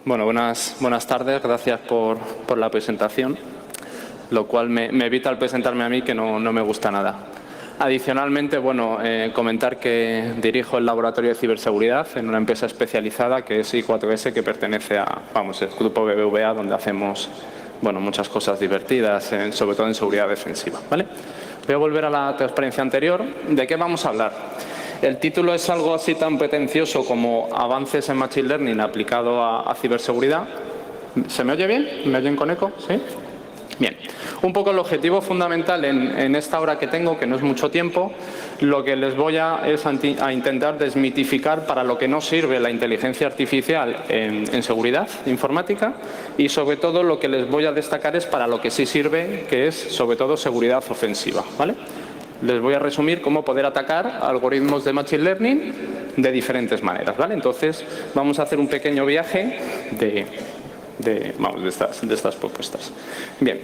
Bueno, buenas tardes. Gracias por la presentación, lo cual me evita el presentarme a mí, que no me gusta nada. Adicionalmente, comentar que dirijo el laboratorio de ciberseguridad en una empresa especializada que es I4S, que pertenece al grupo BBVA, donde hacemos muchas cosas divertidas, sobre todo en seguridad defensiva, ¿vale? Voy a volver a la transparencia anterior. ¿De qué vamos a hablar? El título es algo así tan pretencioso como Avances en Machine Learning aplicado a ciberseguridad. ¿Se me oye bien? ¿Me oyen con eco? ¿Sí? Bien. Un poco el objetivo fundamental en esta hora que tengo, que no es mucho tiempo, lo que les voy es a intentar desmitificar para lo que no sirve la inteligencia artificial en seguridad informática, y sobre todo lo que les voy a destacar es para lo que sí sirve, que es sobre todo seguridad ofensiva, ¿vale? Les voy a resumir cómo poder atacar algoritmos de Machine Learning de diferentes maneras, ¿vale? Entonces, vamos a hacer un pequeño viaje de estas propuestas. Bien.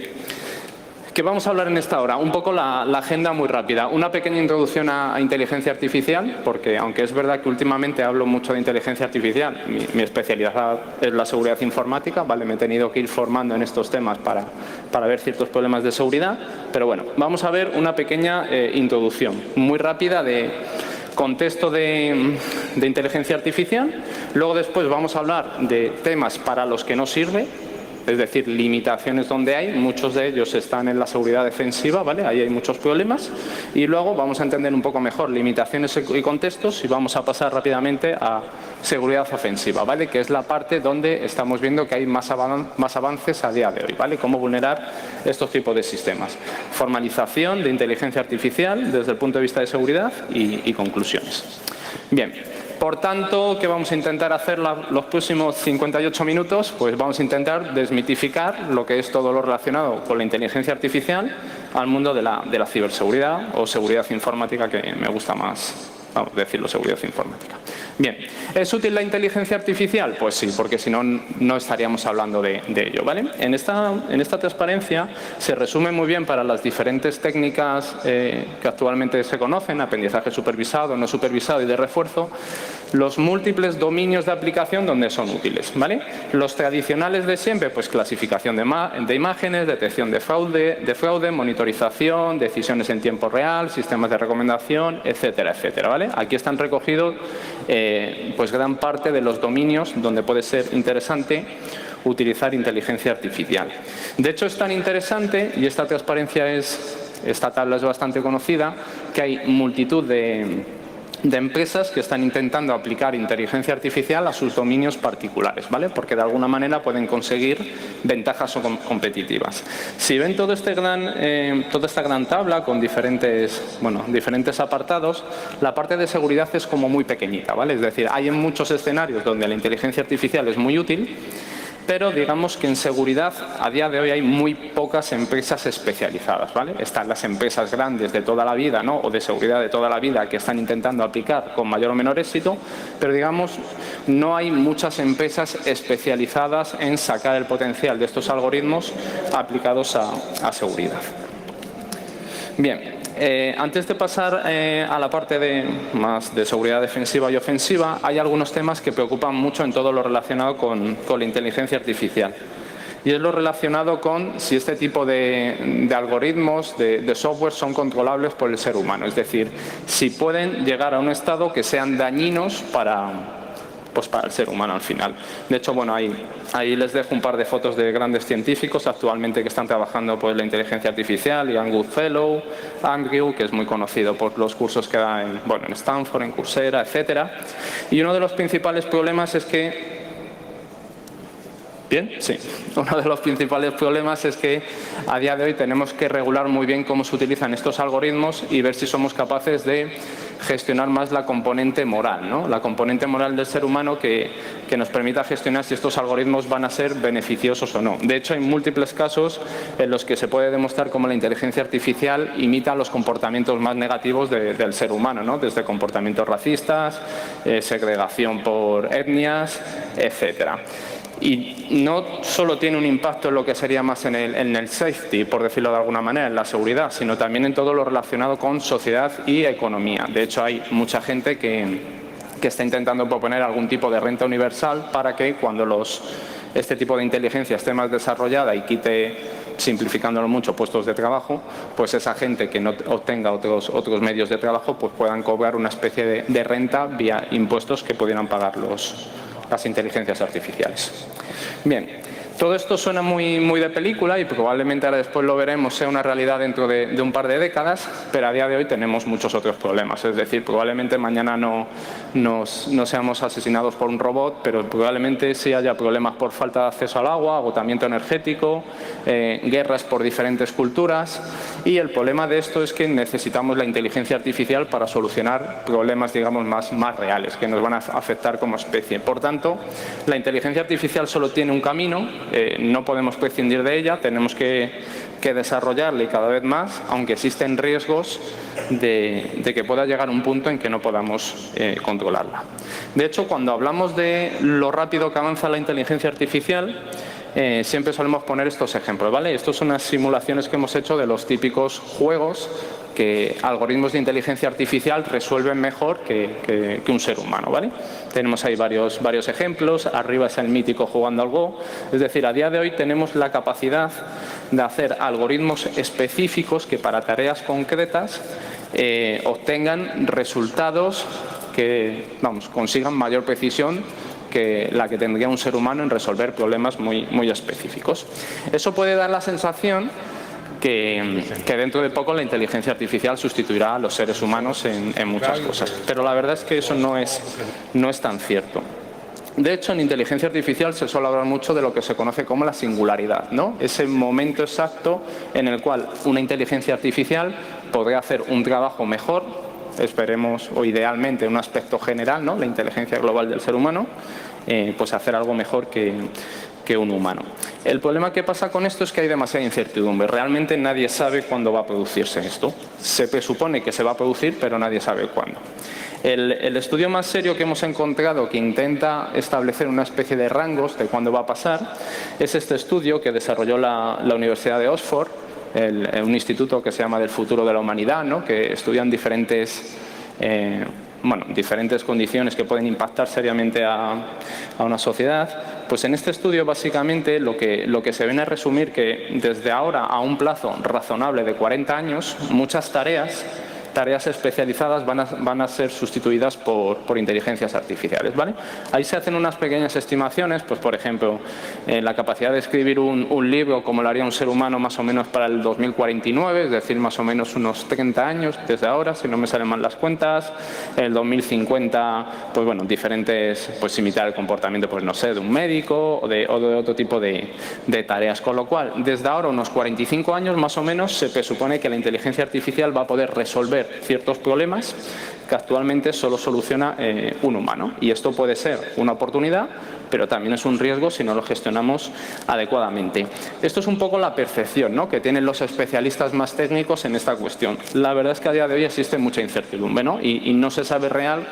¿Qué vamos a hablar en esta hora? Un poco la agenda muy rápida. Una pequeña introducción a inteligencia artificial, porque aunque es verdad que últimamente hablo mucho de inteligencia artificial, mi especialidad es la seguridad informática, ¿vale? Me he tenido que ir formando en estos temas para ver ciertos problemas de seguridad. Pero bueno, vamos a ver una pequeña introducción muy rápida de contexto de inteligencia artificial. Luego después vamos a hablar de temas para los que no sirve, es decir, limitaciones donde hay. Muchos de ellos están en la seguridad defensiva, ¿vale? Ahí hay muchos problemas. Y luego vamos a entender un poco mejor limitaciones y contextos, y vamos a pasar rápidamente a seguridad ofensiva, ¿vale? Que es la parte donde estamos viendo que hay más avances a día de hoy, ¿vale? Cómo vulnerar estos tipos de sistemas. Formalización de inteligencia artificial desde el punto de vista de seguridad y conclusiones. Bien. Por tanto, ¿qué vamos a intentar hacer los próximos 58 minutos? Pues vamos a intentar desmitificar lo que es todo lo relacionado con la inteligencia artificial al mundo de la ciberseguridad o seguridad informática, que me gusta más decirlo, seguridad informática. Bien, ¿es útil la inteligencia artificial? Pues sí, porque si no, no estaríamos hablando de ello, ¿vale? En esta transparencia se resume muy bien para las diferentes técnicas que actualmente se conocen, aprendizaje supervisado, no supervisado y de refuerzo, los múltiples dominios de aplicación donde son útiles, ¿vale? Los tradicionales de siempre, pues clasificación de imágenes, detección de fraude, monitorización, decisiones en tiempo real, sistemas de recomendación, etcétera, etcétera, ¿vale? Aquí están recogidos pues gran parte de los dominios donde puede ser interesante utilizar inteligencia artificial. De hecho, es tan interesante, y esta tabla es bastante conocida, que hay multitud de empresas que están intentando aplicar inteligencia artificial a sus dominios particulares, ¿vale? Porque de alguna manera pueden conseguir ventajas competitivas. Si ven toda esta gran tabla con diferentes apartados, la parte de seguridad es como muy pequeñita, ¿vale? Es decir, hay en muchos escenarios donde la inteligencia artificial es muy útil, pero digamos que en seguridad a día de hoy hay muy pocas empresas especializadas, ¿vale? Están las empresas grandes de toda la vida, ¿no? O de seguridad de toda la vida, que están intentando aplicar con mayor o menor éxito, pero digamos no hay muchas empresas especializadas en sacar el potencial de estos algoritmos aplicados a seguridad. Bien. Antes de pasar a la parte más de seguridad defensiva y ofensiva, hay algunos temas que preocupan mucho en todo lo relacionado con la inteligencia artificial. Y es lo relacionado con si este tipo de algoritmos, de software, son controlables por el ser humano. Es decir, si pueden llegar a un estado que sean dañinos para el ser humano al final. De hecho, ahí les dejo un par de fotos de grandes científicos actualmente que están trabajando por la inteligencia artificial. Ian Goodfellow, Andrew, que es muy conocido por los cursos que da en Stanford, en Coursera, etcétera. Y uno de los principales problemas es que ¿Bien? Sí. Uno de los principales problemas es que a día de hoy tenemos que regular muy bien cómo se utilizan estos algoritmos y ver si somos capaces de gestionar más la componente moral, ¿no? La componente moral del ser humano que nos permita gestionar si estos algoritmos van a ser beneficiosos o no. De hecho, hay múltiples casos en los que se puede demostrar cómo la inteligencia artificial imita los comportamientos más negativos del ser humano, ¿no? Desde comportamientos racistas, segregación por etnias, etcétera. Y no solo tiene un impacto en lo que sería más en el safety, por decirlo de alguna manera, en la seguridad, sino también en todo lo relacionado con sociedad y economía. De hecho, hay mucha gente que que está intentando proponer algún tipo de renta universal para que cuando este tipo de inteligencia esté más desarrollada y quite, simplificándolo mucho, puestos de trabajo, pues esa gente que no obtenga otros medios de trabajo pues puedan cobrar una especie de renta vía impuestos que pudieran pagar las inteligencias artificiales. Bien. Todo esto suena muy de película y probablemente ahora después lo veremos sea una realidad dentro de un par de décadas, pero a día de hoy tenemos muchos otros problemas. Es decir, probablemente mañana no seamos asesinados por un robot, pero probablemente sí haya problemas por falta de acceso al agua, agotamiento energético, guerras por diferentes culturas. Y el problema de esto es que necesitamos la inteligencia artificial para solucionar problemas, digamos, más reales, que nos van a afectar como especie. Por tanto, la inteligencia artificial solo tiene un camino. No podemos prescindir de ella, tenemos que desarrollarla y cada vez más, aunque existen riesgos de que pueda llegar un punto en que no podamos controlarla. De hecho, cuando hablamos de lo rápido que avanza la inteligencia artificial, siempre solemos poner estos ejemplos, ¿vale? Estos son unas simulaciones que hemos hecho de los típicos juegos que algoritmos de inteligencia artificial resuelven mejor que un ser humano, ¿vale? Tenemos ahí varios ejemplos. Arriba es el mítico jugando al Go. Es decir, a día de hoy tenemos la capacidad de hacer algoritmos específicos que para tareas concretas obtengan resultados que, consigan mayor precisión que la que tendría un ser humano en resolver problemas muy específicos. Eso puede dar la sensación que dentro de poco la inteligencia artificial sustituirá a los seres humanos en muchas cosas. Pero la verdad es que eso no es tan cierto. De hecho, en inteligencia artificial se suele hablar mucho de lo que se conoce como la singularidad, ¿no? Ese momento exacto en el cual una inteligencia artificial podría hacer un trabajo mejor, esperemos, o idealmente, un aspecto general, ¿no? La inteligencia global del ser humano, pues hacer algo mejor que un humano. El problema que pasa con esto es que hay demasiada incertidumbre. Realmente nadie sabe cuándo va a producirse esto. Se presupone que se va a producir, pero nadie sabe cuándo. El estudio más serio que hemos encontrado que intenta establecer una especie de rangos de cuándo va a pasar es este estudio que desarrolló la Universidad de Oxford, un instituto que se llama del futuro de la humanidad, ¿no? Que estudian diferentes condiciones que pueden impactar seriamente a una sociedad. Pues en este estudio básicamente lo que se viene a resumir que desde ahora a un plazo razonable de 40 años, muchas tareas especializadas van a ser sustituidas por inteligencias artificiales, ¿vale? Ahí se hacen unas pequeñas estimaciones, pues por ejemplo, la capacidad de escribir un libro como lo haría un ser humano más o menos para el 2049, es decir, más o menos unos 30 años desde ahora, si no me salen mal las cuentas. El 2050, pues bueno, diferentes, pues imitar el comportamiento, pues no sé, de un médico o de otro tipo de tareas. Con lo cual, desde ahora unos 45 años más o menos se presupone que la inteligencia artificial va a poder resolver ciertos problemas que actualmente solo soluciona un humano. Y esto puede ser una oportunidad, pero también es un riesgo si no lo gestionamos adecuadamente. Esto es un poco la percepción, ¿no?, que tienen los especialistas más técnicos en esta cuestión. La verdad es que a día de hoy existe mucha incertidumbre, ¿no? Y no se sabe real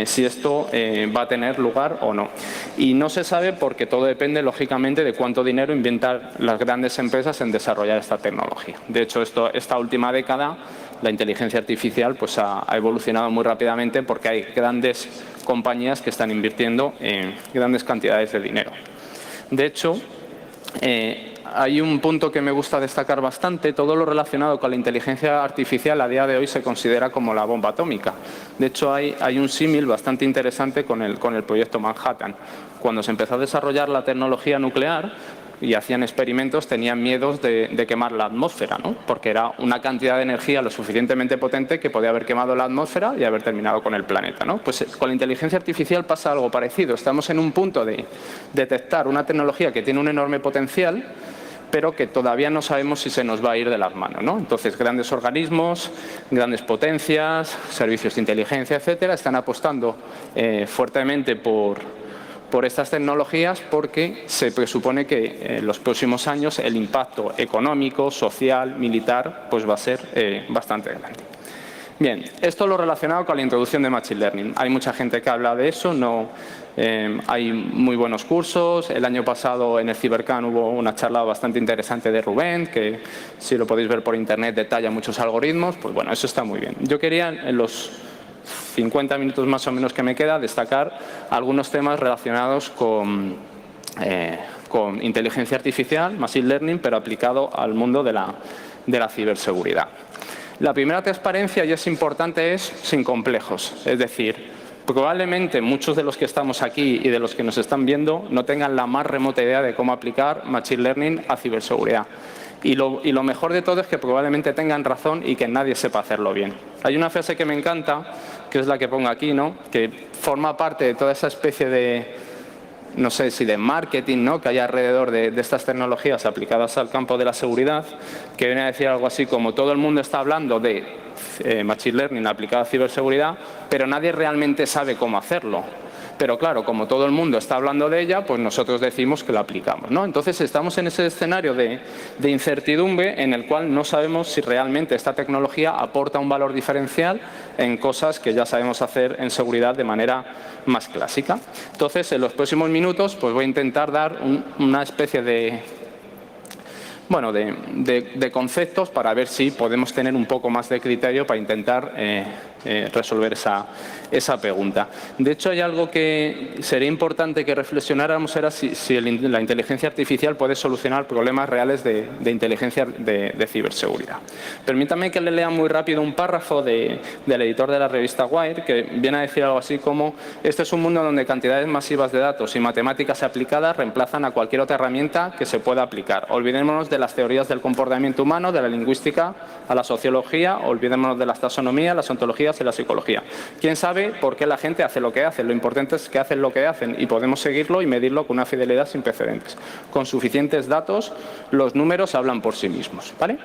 si esto va a tener lugar o no. Y no se sabe porque todo depende, lógicamente, de cuánto dinero inviertan las grandes empresas en desarrollar esta tecnología. De hecho, esta última década la inteligencia artificial pues ha evolucionado muy rápidamente porque hay grandes compañías que están invirtiendo grandes cantidades de dinero. De hecho, hay un punto que me gusta destacar bastante. Todo lo relacionado con la inteligencia artificial a día de hoy se considera como la bomba atómica. De hecho, hay un símil bastante interesante con el proyecto Manhattan. Cuando se empezó a desarrollar la tecnología nuclear y hacían experimentos, tenían miedos de quemar la atmósfera, ¿no? Porque era una cantidad de energía lo suficientemente potente que podía haber quemado la atmósfera y haber terminado con el planeta, ¿no? Pues con la inteligencia artificial pasa algo parecido. Estamos en un punto de detectar una tecnología que tiene un enorme potencial, pero que todavía no sabemos si se nos va a ir de las manos, ¿no? Entonces, grandes organismos, grandes potencias, servicios de inteligencia, etcétera, están apostando fuertemente por estas tecnologías porque se presupone que en los próximos años el impacto económico, social, militar, pues va a ser bastante grande. Bien, esto es lo relacionado con la introducción de Machine Learning. Hay mucha gente que habla de eso, hay muy buenos cursos. El año pasado en el CyberCan hubo una charla bastante interesante de Rubén, que si lo podéis ver por internet detalla muchos algoritmos. Pues bueno, eso está muy bien. Yo quería en los 50 minutos más o menos que me queda, destacar algunos temas relacionados con inteligencia artificial, machine learning, pero aplicado al mundo de la ciberseguridad. La primera transparencia, y es importante, es sin complejos. Es decir, probablemente muchos de los que estamos aquí y de los que nos están viendo no tengan la más remota idea de cómo aplicar machine learning a ciberseguridad. Y lo mejor de todo es que probablemente tengan razón y que nadie sepa hacerlo bien. Hay una frase que me encanta, que es la que pongo aquí, ¿no?, que forma parte de toda esa especie de, no sé si de marketing, ¿no?, que hay alrededor de estas tecnologías aplicadas al campo de la seguridad, que viene a decir algo así como: todo el mundo está hablando de machine learning aplicado a ciberseguridad, pero nadie realmente sabe cómo hacerlo. Pero claro, como todo el mundo está hablando de ella, pues nosotros decimos que la aplicamos, ¿no? Entonces estamos en ese escenario de incertidumbre en el cual no sabemos si realmente esta tecnología aporta un valor diferencial en cosas que ya sabemos hacer en seguridad de manera más clásica. Entonces, en los próximos minutos, pues voy a intentar dar una especie de conceptos para ver si podemos tener un poco más de criterio para intentar resolver esa pregunta. De hecho, hay algo que sería importante que reflexionáramos, era si la inteligencia artificial puede solucionar problemas reales de inteligencia de ciberseguridad. Permítame que le lea muy rápido un párrafo del editor de la revista Wired, que viene a decir algo así como: este es un mundo donde cantidades masivas de datos y matemáticas aplicadas reemplazan a cualquier otra herramienta que se pueda aplicar. Olvidémonos de las teorías del comportamiento humano, de la lingüística a la sociología, olvidémonos de las taxonomías, las ontologías y la psicología. ¿Quién sabe por qué la gente hace lo que hace? Lo importante es que hacen lo que hacen y podemos seguirlo y medirlo con una fidelidad sin precedentes. Con suficientes datos, los números hablan por sí mismos, ¿vale?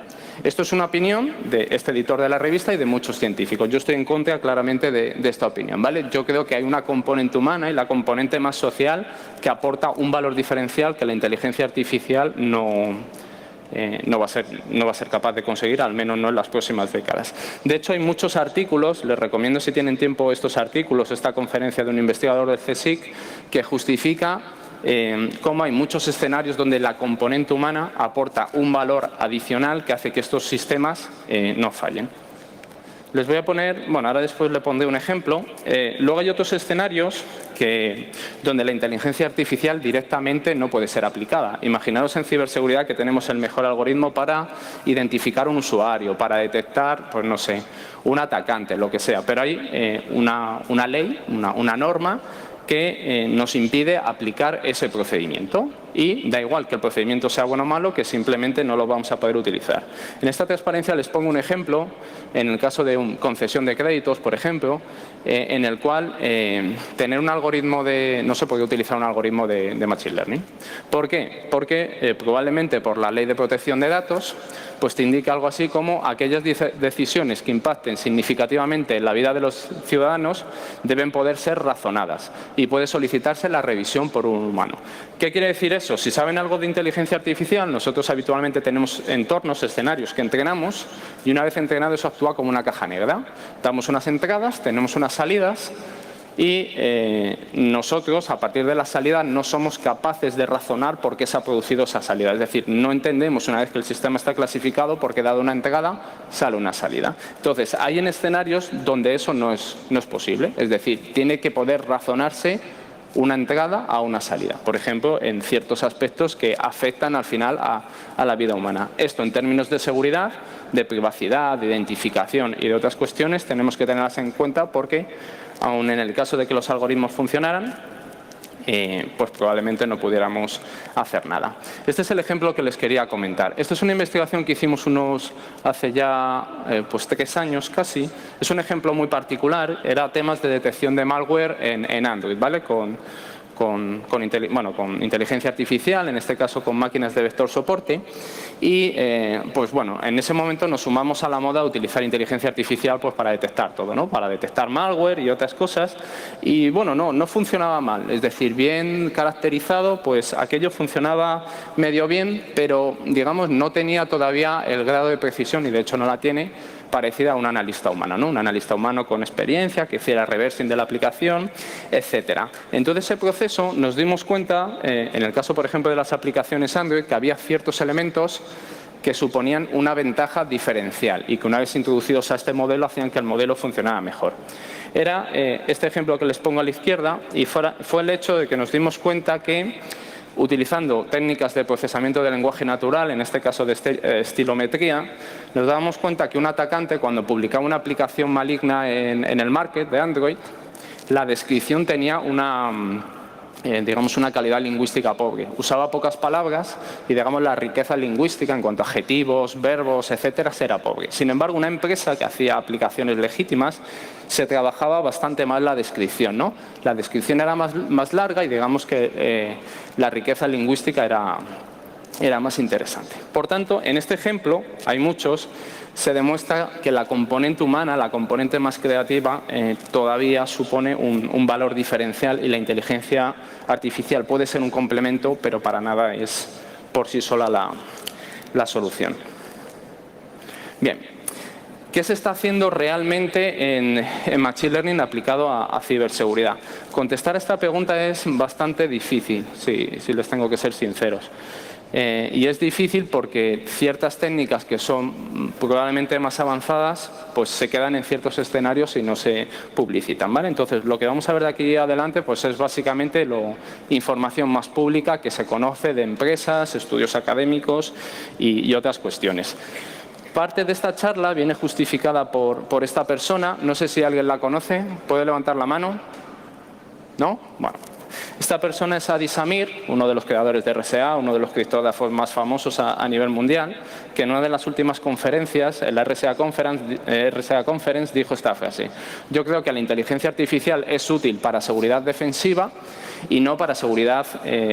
Esto es una opinión de este editor de la revista y de muchos científicos. Yo estoy en contra claramente de esta opinión, ¿vale? Yo creo que hay una componente humana y la componente más social que aporta un valor diferencial que la inteligencia artificial no va a ser capaz de conseguir, al menos no en las próximas décadas. De hecho, hay muchos artículos, les recomiendo si tienen tiempo estos artículos, esta conferencia de un investigador del CSIC, que justifica cómo hay muchos escenarios donde la componente humana aporta un valor adicional que hace que estos sistemas no fallen. Les voy a poner, ahora después le pondré un ejemplo. Luego hay otros escenarios donde la inteligencia artificial directamente no puede ser aplicada. Imaginaros en ciberseguridad que tenemos el mejor algoritmo para identificar un usuario, para detectar, pues no sé, un atacante, lo que sea. Pero hay una ley, una norma que nos impide aplicar ese procedimiento. Y da igual que el procedimiento sea bueno o malo, que simplemente no lo vamos a poder utilizar. En esta transparencia les pongo un ejemplo, en el caso de una concesión de créditos, por ejemplo, en el cual tener un algoritmo no se puede utilizar un algoritmo de machine learning. ¿Por qué? Porque probablemente por la ley de protección de datos, pues te indica algo así como: aquellas decisiones que impacten significativamente en la vida de los ciudadanos deben poder ser razonadas y puede solicitarse la revisión por un humano. ¿Qué quiere decir eso? Si saben algo de inteligencia artificial, nosotros habitualmente tenemos entornos, escenarios que entrenamos, y una vez entrenado eso actúa como una caja negra. Damos unas entradas, tenemos unas salidas, y nosotros, a partir de la salida, no somos capaces de razonar por qué se ha producido esa salida. Es decir, no entendemos, una vez que el sistema está clasificado, por qué dado una entrada sale una salida. Entonces, hay en escenarios donde eso no es posible. Es decir, tiene que poder razonarse una entrada a una salida. Por ejemplo, en ciertos aspectos que afectan al final a la vida humana. Esto, en términos de seguridad, de privacidad, de identificación y de otras cuestiones, tenemos que tenerlas en cuenta porque, aun en el caso de que los algoritmos funcionaran, pues probablemente no pudiéramos hacer nada. Este es el ejemplo que les quería comentar. Esta es una investigación que hicimos hace ya 3 años casi. Es un ejemplo muy particular. Era temas de detección de malware en Android, ¿vale? Con inteligencia artificial, en este caso con máquinas de vector soporte. Y en ese momento nos sumamos a la moda de utilizar inteligencia artificial pues para detectar todo, ¿no? Para detectar malware y otras cosas. Y no funcionaba mal. Es decir, bien caracterizado, pues aquello funcionaba medio bien, pero digamos no tenía todavía el grado de precisión, y de hecho no la tiene, parecida a un analista humano, ¿no? Un analista humano con experiencia, que hiciera reversing de la aplicación, etcétera. Entonces, ese proceso nos dimos cuenta, en el caso, por ejemplo, de las aplicaciones Android, que había ciertos elementos que suponían una ventaja diferencial y que una vez introducidos a este modelo hacían que el modelo funcionara mejor. Era este ejemplo que les pongo a la izquierda y fue el hecho de que nos dimos cuenta que utilizando técnicas de procesamiento de lenguaje natural, en este caso de estilometría, nos dábamos cuenta que un atacante, cuando publicaba una aplicación maligna en el market de Android, la descripción tenía digamos, una calidad lingüística pobre. Usaba pocas palabras y, digamos, la riqueza lingüística en cuanto a adjetivos, verbos, etcétera, era pobre. Sin embargo, una empresa que hacía aplicaciones legítimas se trabajaba bastante más la descripción, ¿no? La descripción era más larga y, digamos, que la riqueza lingüística era más interesante. Por tanto, en este ejemplo, hay muchos, se demuestra que la componente humana, la componente más creativa, todavía supone un valor diferencial y la inteligencia artificial puede ser un complemento, pero para nada es por sí sola la solución. Bien, ¿qué se está haciendo realmente en Machine Learning aplicado a ciberseguridad? Contestar a esta pregunta es bastante difícil, si les tengo que ser sinceros. Y es difícil porque ciertas técnicas que son probablemente más avanzadas pues se quedan en ciertos escenarios y no se publicitan, ¿vale? Entonces, lo que vamos a ver de aquí adelante pues es básicamente información más pública que se conoce de empresas, estudios académicos y otras cuestiones. Parte de esta charla viene justificada por esta persona. No sé si alguien la conoce. ¿Puede levantar la mano? ¿No? Bueno. Esta persona es Adi Samir, uno de los creadores de RSA, uno de los criptógrafos más famosos a nivel mundial, que en una de las últimas conferencias, en la RSA Conference, dijo esta frase: yo creo que la inteligencia artificial es útil para seguridad defensiva y no para seguridad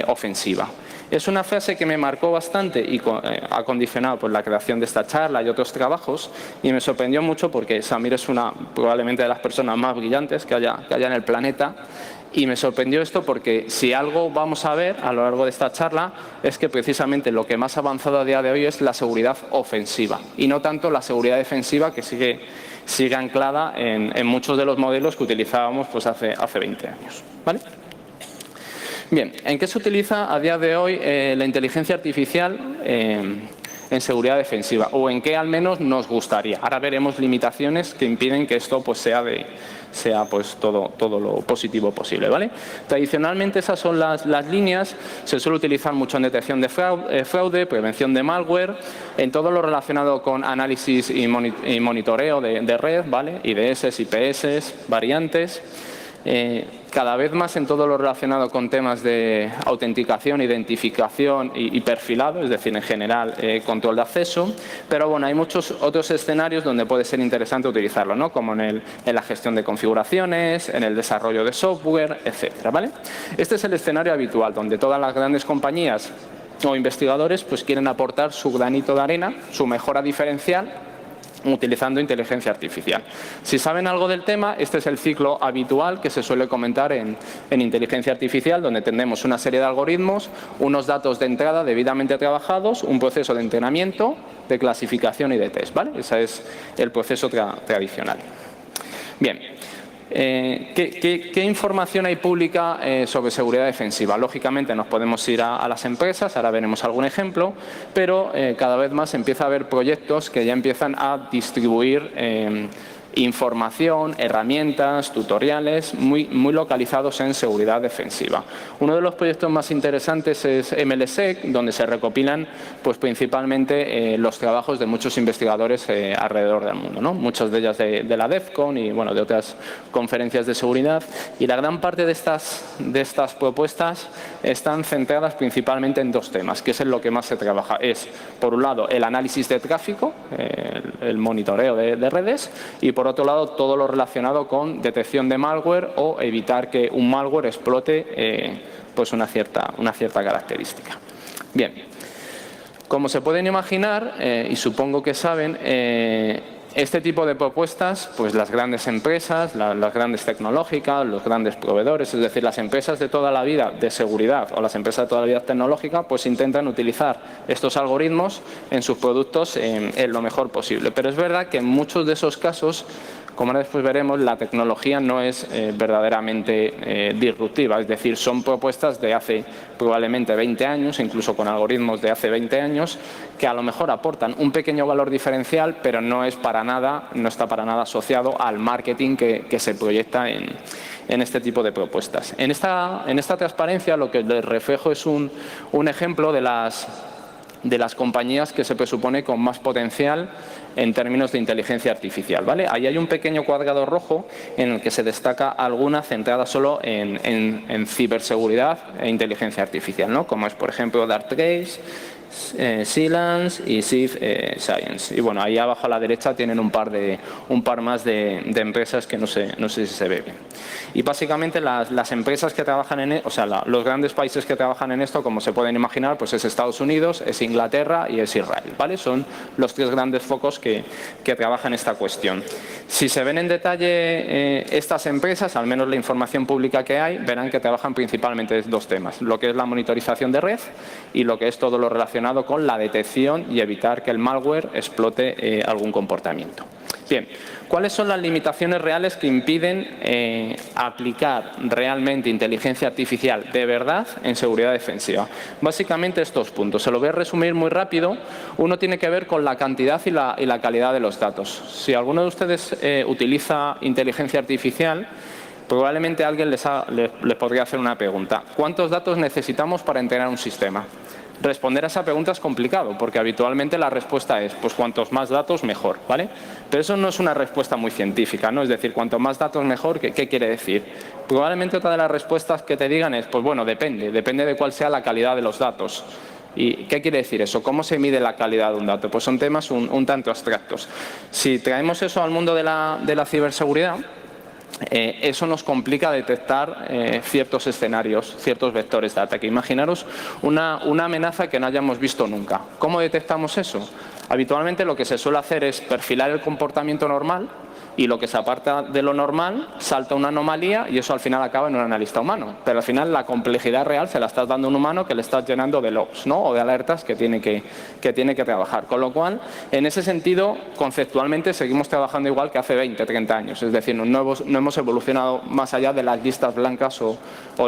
ofensiva. Es una frase que me marcó bastante y ha condicionado pues, la creación de esta charla y otros trabajos, y me sorprendió mucho porque Samir es probablemente de las personas más brillantes que haya en el planeta. Y me sorprendió esto porque si algo vamos a ver a lo largo de esta charla es que precisamente lo que más ha avanzado a día de hoy es la seguridad ofensiva y no tanto la seguridad defensiva, que sigue anclada en muchos de los modelos que utilizábamos pues, hace 20 años. ¿Vale? Bien, ¿en qué se utiliza a día de hoy la inteligencia artificial en seguridad defensiva? O en qué al menos nos gustaría. Ahora veremos limitaciones que impiden que esto pues, sea pues, todo lo positivo posible, ¿vale? Tradicionalmente esas son las líneas. Se suele utilizar mucho en detección de fraude, prevención de malware, en todo lo relacionado con análisis y monitoreo de red, ¿vale? IDS, IPS, variantes. Cada vez más en todo lo relacionado con temas de autenticación, identificación y perfilado, es decir, en general control de acceso, pero bueno, hay muchos otros escenarios donde puede ser interesante utilizarlo, ¿no? Como en la gestión de configuraciones, en el desarrollo de software, etcétera, ¿vale? Este es el escenario habitual, donde todas las grandes compañías o investigadores pues quieren aportar su granito de arena, su mejora diferencial, utilizando inteligencia artificial. Si saben algo del tema, este es el ciclo habitual que se suele comentar en inteligencia artificial, donde tenemos una serie de algoritmos, unos datos de entrada debidamente trabajados, un proceso de entrenamiento, de clasificación y de test, ¿vale? Ese es el proceso tradicional. Bien. ¿Qué información hay pública sobre seguridad defensiva? Lógicamente nos podemos ir a las empresas, ahora veremos algún ejemplo, pero cada vez más empieza a haber proyectos que ya empiezan a distribuir información, herramientas, tutoriales muy localizados en seguridad defensiva. Uno de los proyectos más interesantes es MLSec, donde se recopilan pues, principalmente los trabajos de muchos investigadores alrededor del mundo, ¿no? Muchas de ellas de la DEFCON y bueno, de otras conferencias de seguridad. Y la gran parte de estas propuestas están centradas principalmente en dos temas, que es en lo que más se trabaja. Es, por un lado, el análisis de tráfico, el monitoreo de redes, y por otro lado, todo lo relacionado con detección de malware o evitar que un malware explote pues una cierta característica. Bien, como se pueden imaginar, y supongo que saben, este tipo de propuestas, pues las grandes empresas, las grandes tecnológicas, los grandes proveedores, es decir, las empresas de toda la vida de seguridad o las empresas de toda la vida tecnológica, pues intentan utilizar estos algoritmos en sus productos en lo mejor posible. Pero es verdad que en muchos de esos casos como ahora después veremos, la tecnología no es verdaderamente disruptiva. Es decir, son propuestas de hace probablemente 20 años, incluso con algoritmos de hace 20 años, que a lo mejor aportan un pequeño valor diferencial, pero no está para nada asociado al marketing que se proyecta en este tipo de propuestas. En esta transparencia lo que les reflejo es un ejemplo de las compañías que se presupone con más potencial en términos de inteligencia artificial, ¿vale? Ahí hay un pequeño cuadrado rojo en el que se destaca alguna centrada solo en ciberseguridad e inteligencia artificial, ¿no? Como es, por ejemplo, Darktrace, Cylance y Ziff Science. Y bueno, ahí abajo a la derecha tienen un par más de empresas que no sé si se ve bien. Y básicamente las empresas que trabajan los grandes países que trabajan en esto, como se pueden imaginar, pues es Estados Unidos, es Inglaterra y es Israel, ¿vale? Son los tres grandes focos que trabajan esta cuestión. Si se ven en detalle estas empresas, al menos la información pública que hay, verán que trabajan principalmente en dos temas, lo que es la monitorización de red y lo que es todo lo relacionado con la detección y evitar que el malware explote algún comportamiento. Bien, ¿cuáles son las limitaciones reales que impiden aplicar realmente inteligencia artificial de verdad en seguridad defensiva? Básicamente estos puntos. Se lo voy a resumir muy rápido. Uno tiene que ver con la cantidad y la calidad de los datos. Si alguno de ustedes utiliza inteligencia artificial, probablemente alguien les podría hacer una pregunta. ¿Cuántos datos necesitamos para entrenar un sistema? Responder a esa pregunta es complicado, porque habitualmente la respuesta es, pues cuantos más datos, mejor, ¿vale? Pero eso no es una respuesta muy científica, ¿no? Es decir, cuanto más datos, mejor, ¿qué quiere decir? Probablemente otra de las respuestas que te digan es, pues bueno, depende de cuál sea la calidad de los datos. ¿Y qué quiere decir eso? ¿Cómo se mide la calidad de un dato? Pues son temas un tanto abstractos. Si traemos eso al mundo de la ciberseguridad, eso nos complica detectar ciertos escenarios, ciertos vectores de ataque. Imaginaros una amenaza que no hayamos visto nunca. ¿Cómo detectamos eso? Habitualmente lo que se suele hacer es perfilar el comportamiento normal y lo que se aparta de lo normal salta una anomalía y eso al final acaba en un analista humano. Pero al final la complejidad real se la estás dando a un humano que le estás llenando de logs, ¿no? O de alertas que tiene que trabajar. Con lo cual, en ese sentido, conceptualmente seguimos trabajando igual que hace 20, 30 años. Es decir, no hemos evolucionado más allá de las listas blancas o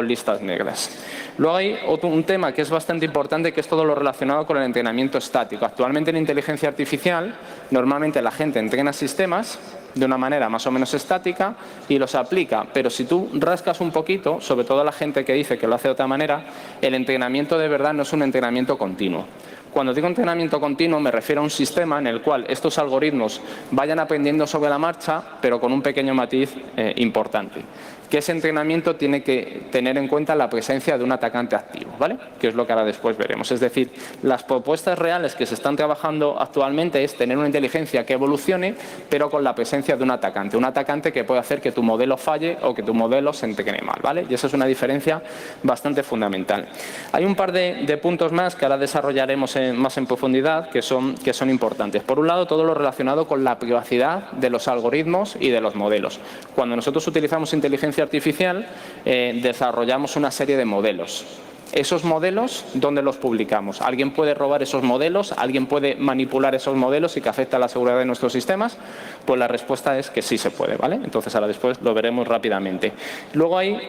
listas negras. Luego hay un tema que es bastante importante, que es todo lo relacionado con el entrenamiento estático. Actualmente en inteligencia artificial, normalmente la gente entrena sistemas de una manera más o menos estática y los aplica, pero si tú rascas un poquito, sobre todo la gente que dice que lo hace de otra manera, el entrenamiento de verdad no es un entrenamiento continuo. Cuando digo entrenamiento continuo me refiero a un sistema en el cual estos algoritmos vayan aprendiendo sobre la marcha, pero con un pequeño matiz importante. Que ese entrenamiento tiene que tener en cuenta la presencia de un atacante activo, ¿vale? Que es lo que ahora después veremos. Es decir, las propuestas reales que se están trabajando actualmente es tener una inteligencia que evolucione, pero con la presencia de un atacante que puede hacer que tu modelo falle o que tu modelo se entrene mal, ¿vale? Y esa es una diferencia bastante fundamental. Hay un par de puntos más que ahora desarrollaremos más en profundidad que son importantes. Por un lado, todo lo relacionado con la privacidad de los algoritmos y de los modelos. Cuando nosotros utilizamos inteligencia artificial, desarrollamos una serie de modelos. Esos modelos, ¿dónde los publicamos? ¿Alguien puede robar esos modelos? ¿Alguien puede manipular esos modelos y que afecta a la seguridad de nuestros sistemas? Pues la respuesta es que sí se puede, ¿vale? Entonces ahora después lo veremos rápidamente. Luego hay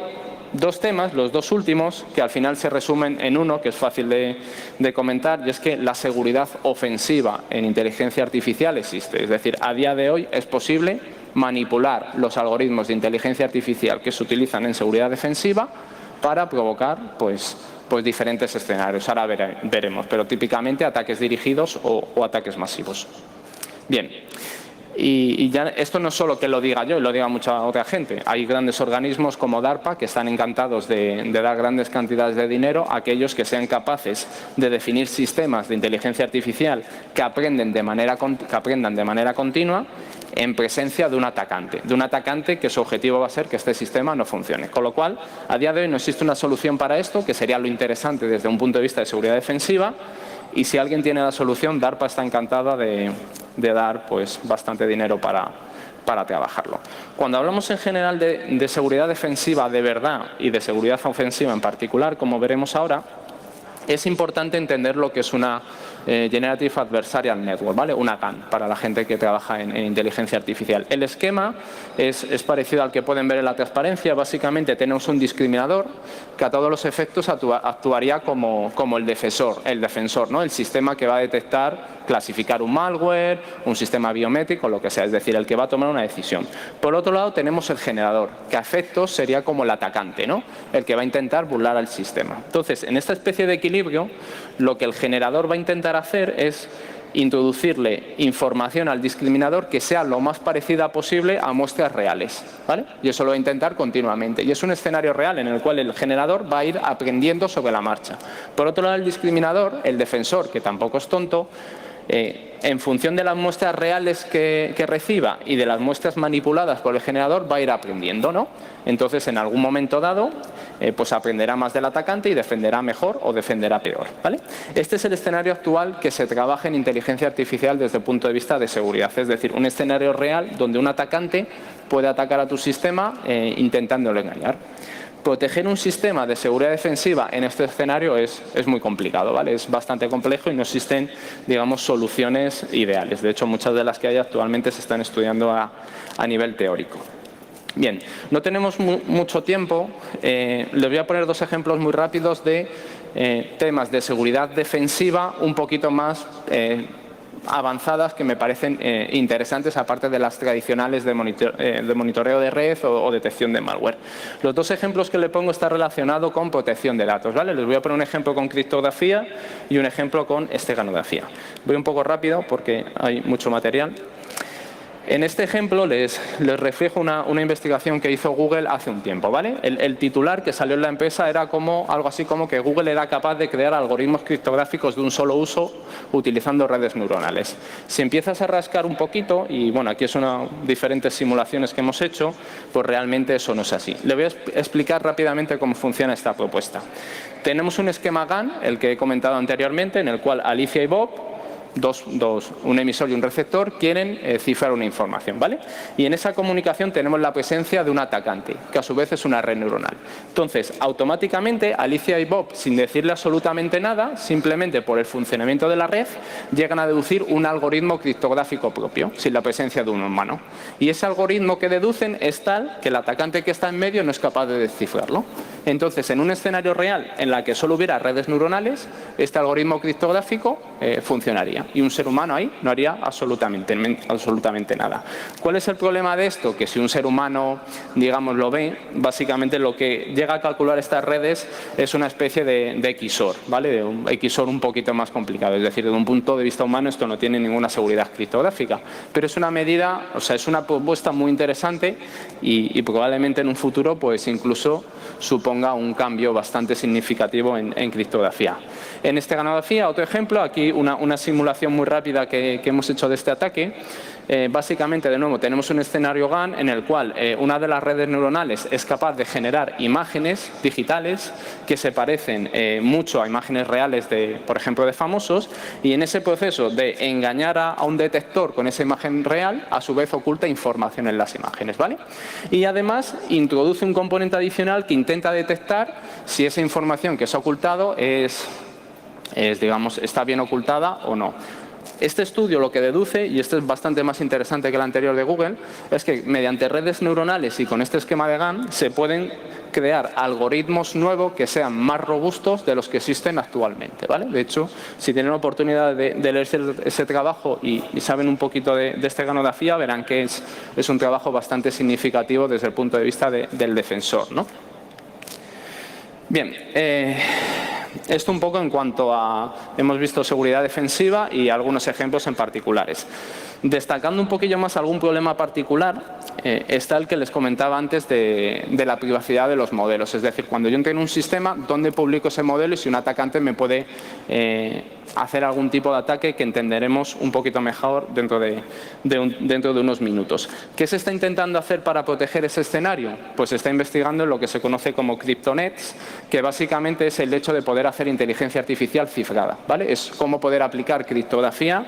dos temas, los dos últimos, que al final se resumen en uno, que es fácil de comentar, y es que la seguridad ofensiva en inteligencia artificial existe. Es decir, a día de hoy es posible manipular los algoritmos de inteligencia artificial que se utilizan en seguridad defensiva para provocar pues diferentes escenarios. Ahora veremos, pero típicamente ataques dirigidos o ataques masivos. Bien. Y ya esto no es solo que lo diga yo y lo diga mucha otra gente. Hay grandes organismos como DARPA que están encantados de dar grandes cantidades de dinero a aquellos que sean capaces de definir sistemas de inteligencia artificial que aprendan de manera continua en presencia de un atacante que su objetivo va a ser que este sistema no funcione. Con lo cual, a día de hoy no existe una solución para esto, que sería lo interesante desde un punto de vista de seguridad defensiva. Y si alguien tiene la solución, DARPA está encantada de dar pues bastante dinero para trabajarlo. Cuando hablamos en general de seguridad defensiva de verdad y de seguridad ofensiva en particular, como veremos ahora, es importante entender lo que es una Generative Adversarial Network, ¿vale? Una GAN, para la gente que trabaja en inteligencia artificial. El esquema es parecido al que pueden ver en la transparencia. Básicamente tenemos un discriminador que a todos los efectos actuaría como el defensor, ¿no? El sistema que va a detectar, clasificar un malware, un sistema biométrico, lo que sea, es decir, el que va a tomar una decisión. Por otro lado tenemos el generador, que a efectos sería como el atacante, ¿no? El que va a intentar burlar al sistema. Entonces, en esta especie de equilibrio, lo que el generador va a intentar hacer es introducirle información al discriminador que sea lo más parecida posible a muestras reales, ¿vale? Y eso lo va a intentar continuamente. Y es un escenario real en el cual el generador va a ir aprendiendo sobre la marcha. Por otro lado, el discriminador, el defensor, que tampoco es tonto, en función de las muestras reales que reciba y de las muestras manipuladas por el generador, va a ir aprendiendo, ¿no? Entonces, en algún momento dado, pues aprenderá más del atacante y defenderá mejor o defenderá peor, ¿vale? Este es el escenario actual que se trabaja en inteligencia artificial desde el punto de vista de seguridad, es decir, un escenario real donde un atacante puede atacar a tu sistema intentándolo engañar. Proteger un sistema de seguridad defensiva en este escenario es muy complicado, ¿vale? Es bastante complejo y no existen, digamos, soluciones ideales. De hecho, muchas de las que hay actualmente se están estudiando a nivel teórico. Bien, no tenemos mucho tiempo. Les voy a poner dos ejemplos muy rápidos de temas de seguridad defensiva un poquito más avanzadas que me parecen interesantes, aparte de las tradicionales de monitoreo de red o detección de malware. Los dos ejemplos que le pongo están relacionados con protección de datos, ¿vale? Les voy a poner un ejemplo con criptografía y un ejemplo con esteganografía. Voy un poco rápido porque hay mucho material. En este ejemplo les reflejo una investigación que hizo Google hace un tiempo, ¿vale? El titular que salió en la empresa era algo así como que Google era capaz de crear algoritmos criptográficos de un solo uso utilizando redes neuronales. Si empiezas a rascar un poquito, y bueno, aquí son diferentes simulaciones que hemos hecho, pues realmente eso no es así. Le voy a explicar rápidamente cómo funciona esta propuesta. Tenemos un esquema GAN, el que he comentado anteriormente, en el cual Alicia y Bob, un emisor y un receptor, quieren cifrar una información, ¿vale? Y en esa comunicación tenemos la presencia de un atacante, que a su vez es una red neuronal. Entonces, automáticamente, Alicia y Bob, sin decirle absolutamente nada, simplemente por el funcionamiento de la red, llegan a deducir un algoritmo criptográfico propio, sin la presencia de un humano. Y ese algoritmo que deducen es tal que el atacante que está en medio no es capaz de descifrarlo. Entonces, en un escenario real en el que solo hubiera redes neuronales, este algoritmo criptográfico funcionaría. Y un ser humano ahí no haría absolutamente nada. ¿Cuál es el problema de esto? Que si un ser humano, digamos, lo ve, básicamente lo que llega a calcular estas redes es una especie de XOR, ¿vale? De un XOR un poquito más complicado. Es decir, desde un punto de vista humano esto no tiene ninguna seguridad criptográfica. Pero es una medida, o sea, es una propuesta muy interesante y probablemente en un futuro pues incluso suponga un cambio bastante significativo en criptografía. En esteganografía, otro ejemplo, aquí una simulación muy rápida que hemos hecho de este ataque. Básicamente, de nuevo, tenemos un escenario GAN en el cual una de las redes neuronales es capaz de generar imágenes digitales que se parecen mucho a imágenes reales, por ejemplo, de famosos, y en ese proceso de engañar a un detector con esa imagen real, a su vez oculta información en las imágenes, ¿vale? Y además introduce un componente adicional que intenta detectar si esa información que se ha ocultado digamos, está bien ocultada o no. Este estudio lo que deduce, y esto es bastante más interesante que el anterior de Google, es que mediante redes neuronales y con este esquema de GAN se pueden crear algoritmos nuevos que sean más robustos de los que existen actualmente, ¿vale? De hecho, si tienen la oportunidad de leer ese trabajo y saben un poquito de esteganografía, verán que es un trabajo bastante significativo desde el punto de vista del defensor, ¿no? Bien, esto un poco en cuanto hemos visto seguridad defensiva y algunos ejemplos en particulares. Destacando un poquillo más algún problema particular, está el que les comentaba antes de la privacidad de los modelos. Es decir, cuando yo entro en un sistema, ¿dónde publico ese modelo? Y si un atacante me puede hacer algún tipo de ataque que entenderemos un poquito mejor dentro de unos minutos. ¿Qué se está intentando hacer para proteger ese escenario? Pues se está investigando en lo que se conoce como CryptoNets, que básicamente es el hecho de poder hacer inteligencia artificial cifrada, ¿vale? Es cómo poder aplicar criptografía,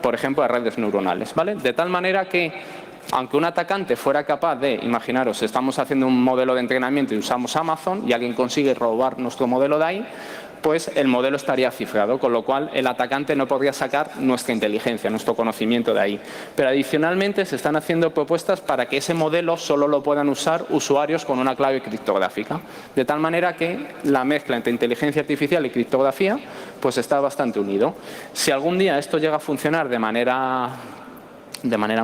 por ejemplo, a redes neuronales, ¿vale? De tal manera que, aunque un atacante fuera capaz de, imaginaros, estamos haciendo un modelo de entrenamiento y usamos Amazon y alguien consigue robar nuestro modelo de ahí, pues el modelo estaría cifrado, con lo cual el atacante no podría sacar nuestra inteligencia, nuestro conocimiento de ahí. Pero adicionalmente se están haciendo propuestas para que ese modelo solo lo puedan usar usuarios con una clave criptográfica, de tal manera que la mezcla entre inteligencia artificial y criptografía pues está bastante unido. Si algún día esto llega a funcionar de manera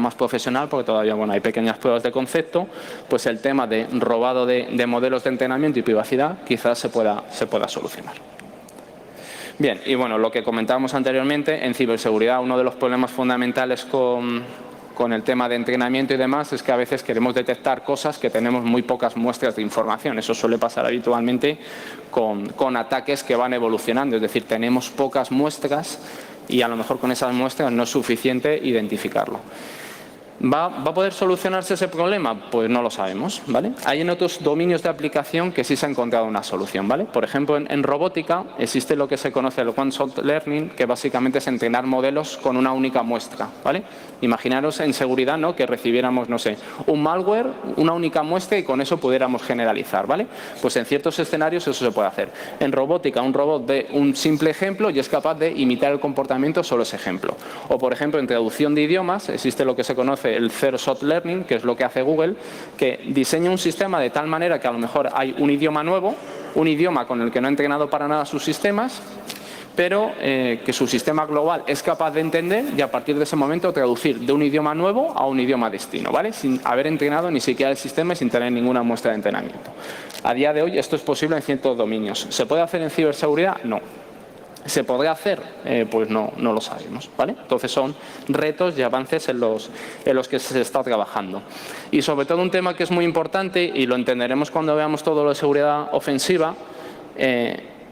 más profesional, porque todavía hay pequeñas pruebas de concepto, pues el tema de robado de modelos de entrenamiento y privacidad quizás se pueda solucionar. Bien, y bueno, lo que comentábamos anteriormente, en ciberseguridad uno de los problemas fundamentales con el tema de entrenamiento y demás es que a veces queremos detectar cosas que tenemos muy pocas muestras de información. Eso suele pasar habitualmente con ataques que van evolucionando, es decir, tenemos pocas muestras y a lo mejor con esas muestras no es suficiente identificarlo. ¿Va a poder solucionarse ese problema? Pues no lo sabemos, ¿vale? Hay en otros dominios de aplicación que sí se ha encontrado una solución, ¿vale? Por ejemplo, en robótica existe lo que se conoce el one-shot learning, que básicamente es entrenar modelos con una única muestra, ¿vale? Imaginaros en seguridad, ¿no?, que recibiéramos, no sé, un malware, una única muestra y con eso pudiéramos generalizar, ¿vale? Pues en ciertos escenarios eso se puede hacer. En robótica, un robot ve un simple ejemplo y es capaz de imitar el comportamiento solo ese ejemplo. O, por ejemplo, en traducción de idiomas existe lo que se conoce el zero-shot learning, que es lo que hace Google, que diseña un sistema de tal manera que a lo mejor hay un idioma nuevo, un idioma con el que no ha entrenado para nada sus sistemas, pero que su sistema global es capaz de entender y a partir de ese momento traducir de un idioma nuevo a un idioma destino, ¿vale? Sin haber entrenado ni siquiera el sistema y sin tener ninguna muestra de entrenamiento. A día de hoy esto es posible en ciertos dominios. ¿Se puede hacer en ciberseguridad? No. ¿Se podrá hacer? Pues no lo sabemos, ¿vale? Entonces son retos y avances en los que se está trabajando. Y sobre todo un tema que es muy importante y lo entenderemos cuando veamos todo lo de seguridad ofensiva,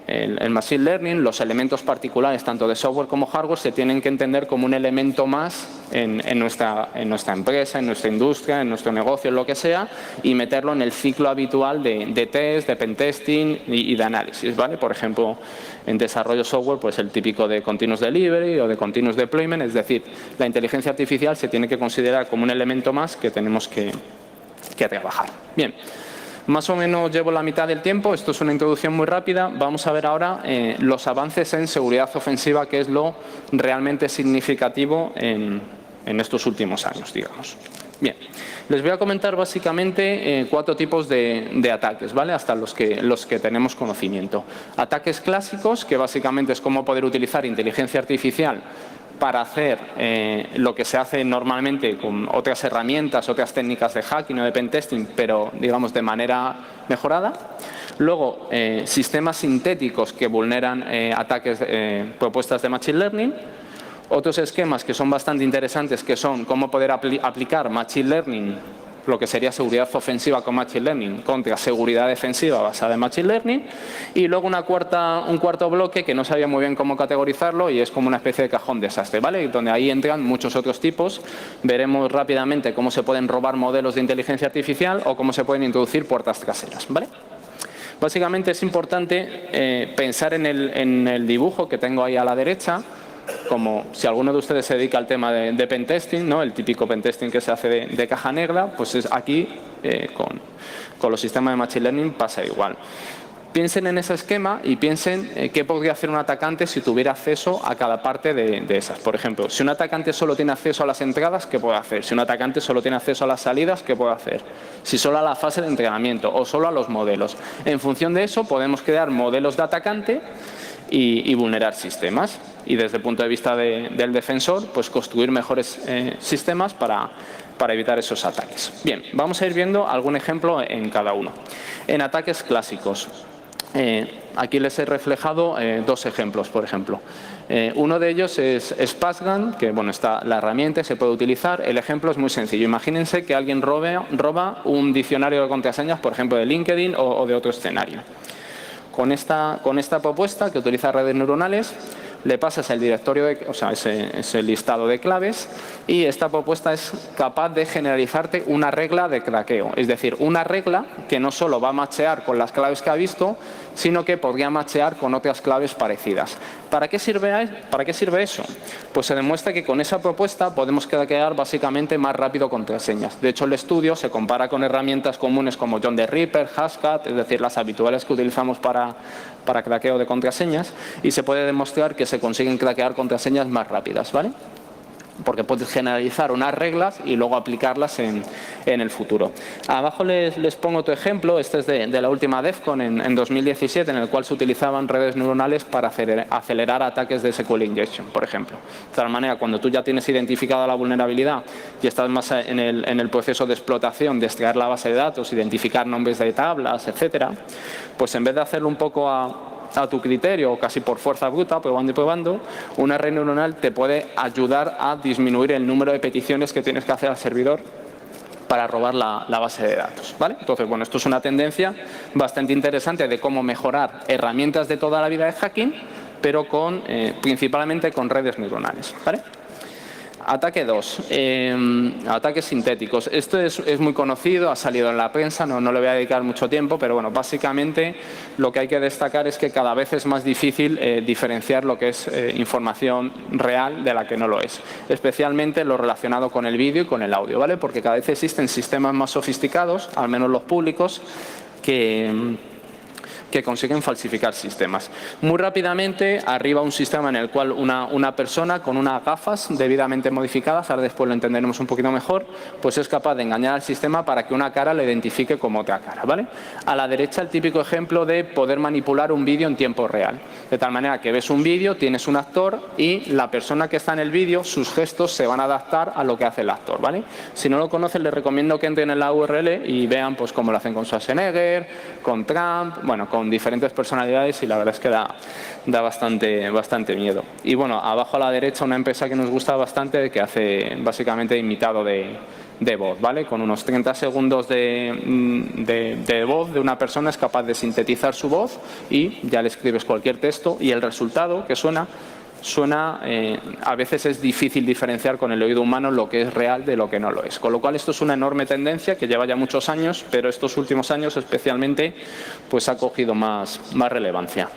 el machine learning, los elementos particulares tanto de software como hardware se tienen que entender como un elemento más en nuestra empresa, en nuestra industria, en nuestro negocio, en lo que sea, y meterlo en el ciclo habitual de test, de pentesting y de análisis, ¿vale? Por ejemplo, en desarrollo software, pues el típico de continuous delivery o de continuous deployment, es decir, la inteligencia artificial se tiene que considerar como un elemento más que tenemos que trabajar. Bien. Más o menos llevo la mitad del tiempo, esto es una introducción muy rápida. Vamos a ver ahora los avances en seguridad ofensiva, que es lo realmente significativo en estos últimos años, digamos. Bien, les voy a comentar básicamente 4 tipos de ataques, ¿vale? Hasta los que tenemos conocimiento. Ataques clásicos, que básicamente es cómo poder utilizar inteligencia artificial para hacer lo que se hace normalmente con otras herramientas, otras técnicas de hacking o de pentesting, pero digamos de manera mejorada. Luego, sistemas sintéticos que vulneran ataques, propuestas de machine learning. Otros esquemas que son bastante interesantes, que son cómo poder aplicar machine learning, lo que sería seguridad ofensiva con machine learning, contra seguridad defensiva basada en machine learning. Y luego un cuarto bloque que no sabía muy bien cómo categorizarlo y es como una especie de cajón desastre, ¿vale? Donde ahí entran muchos otros tipos. Veremos rápidamente cómo se pueden robar modelos de inteligencia artificial o cómo se pueden introducir puertas traseras, ¿vale? Básicamente es importante pensar en el dibujo que tengo ahí a la derecha, como si alguno de ustedes se dedica al tema de pentesting, ¿no? El típico pentesting que se hace de caja negra, pues es aquí con los sistemas de machine learning pasa igual. Piensen en ese esquema y piensen qué podría hacer un atacante si tuviera acceso a cada parte de esas. Por ejemplo, si un atacante solo tiene acceso a las entradas, ¿qué puede hacer? Si un atacante solo tiene acceso a las salidas, ¿qué puede hacer? Si solo a la fase de entrenamiento o solo a los modelos. En función de eso podemos crear modelos de atacante y vulnerar sistemas. Y desde el punto de vista del defensor, pues construir mejores sistemas para evitar esos ataques. Bien, vamos a ir viendo algún ejemplo en cada uno. En ataques clásicos, aquí les he reflejado 2 ejemplos, por ejemplo. Uno de ellos es Passgun, que bueno, está la herramienta, se puede utilizar. El ejemplo es muy sencillo. Imagínense que alguien roba un diccionario de contraseñas, por ejemplo, de LinkedIn o de otro escenario. Con esta propuesta, que utiliza redes neuronales, le pasas el directorio, o sea, ese listado de claves, y esta propuesta es capaz de generalizarte una regla de craqueo. Es decir, una regla que no solo va a machear con las claves que ha visto, sino que podría machear con otras claves parecidas. ¿Para qué sirve eso? Pues se demuestra que con esa propuesta podemos craquear básicamente más rápido contraseñas. De hecho, el estudio se compara con herramientas comunes como John the Ripper, Hashcat, es decir, las habituales que utilizamos para craqueo de contraseñas, y se puede demostrar que se consiguen craquear contraseñas más rápidas, ¿vale? Porque puedes generalizar unas reglas y luego aplicarlas en el futuro. Abajo les pongo otro ejemplo. Este es de la última DEFCON en 2017, en el cual se utilizaban redes neuronales para acelerar ataques de SQL injection, por ejemplo. De tal manera, cuando tú ya tienes identificada la vulnerabilidad y estás más en el proceso de explotación, de extraer la base de datos, identificar nombres de tablas, etcétera, pues en vez de hacerlo un poco a tu criterio o casi por fuerza bruta, probando y probando, una red neuronal te puede ayudar a disminuir el número de peticiones que tienes que hacer al servidor para robar la base de datos, ¿vale? Entonces, bueno, esto es una tendencia bastante interesante de cómo mejorar herramientas de toda la vida de hacking, pero principalmente con redes neuronales, ¿vale? Ataque 2, ataques sintéticos. Esto es muy conocido, ha salido en la prensa, no le voy a dedicar mucho tiempo, pero bueno, básicamente lo que hay que destacar es que cada vez es más difícil diferenciar lo que es información real de la que no lo es, especialmente lo relacionado con el vídeo y con el audio, ¿vale? Porque cada vez existen sistemas más sofisticados, al menos los públicos, que consiguen falsificar sistemas. Muy rápidamente, arriba un sistema en el cual una persona con unas gafas debidamente modificadas, ahora después lo entenderemos un poquito mejor, pues es capaz de engañar al sistema para que una cara le identifique como otra cara, ¿vale? A la derecha el típico ejemplo de poder manipular un vídeo en tiempo real. De tal manera que ves un vídeo, tienes un actor y la persona que está en el vídeo, sus gestos se van a adaptar a lo que hace el actor, ¿vale? Si no lo conocen, les recomiendo que entren en la URL y vean pues cómo lo hacen con Schwarzenegger, con Trump, bueno, con diferentes personalidades, y la verdad es que da bastante miedo. Y bueno, abajo a la derecha una empresa que nos gusta bastante, que hace básicamente imitado de voz, ¿vale? Con unos 30 segundos de voz de una persona es capaz de sintetizar su voz y ya le escribes cualquier texto y el resultado que suena, a veces es difícil diferenciar con el oído humano lo que es real de lo que no lo es. Con lo cual esto es una enorme tendencia que lleva ya muchos años, pero estos últimos años especialmente pues ha cogido más relevancia.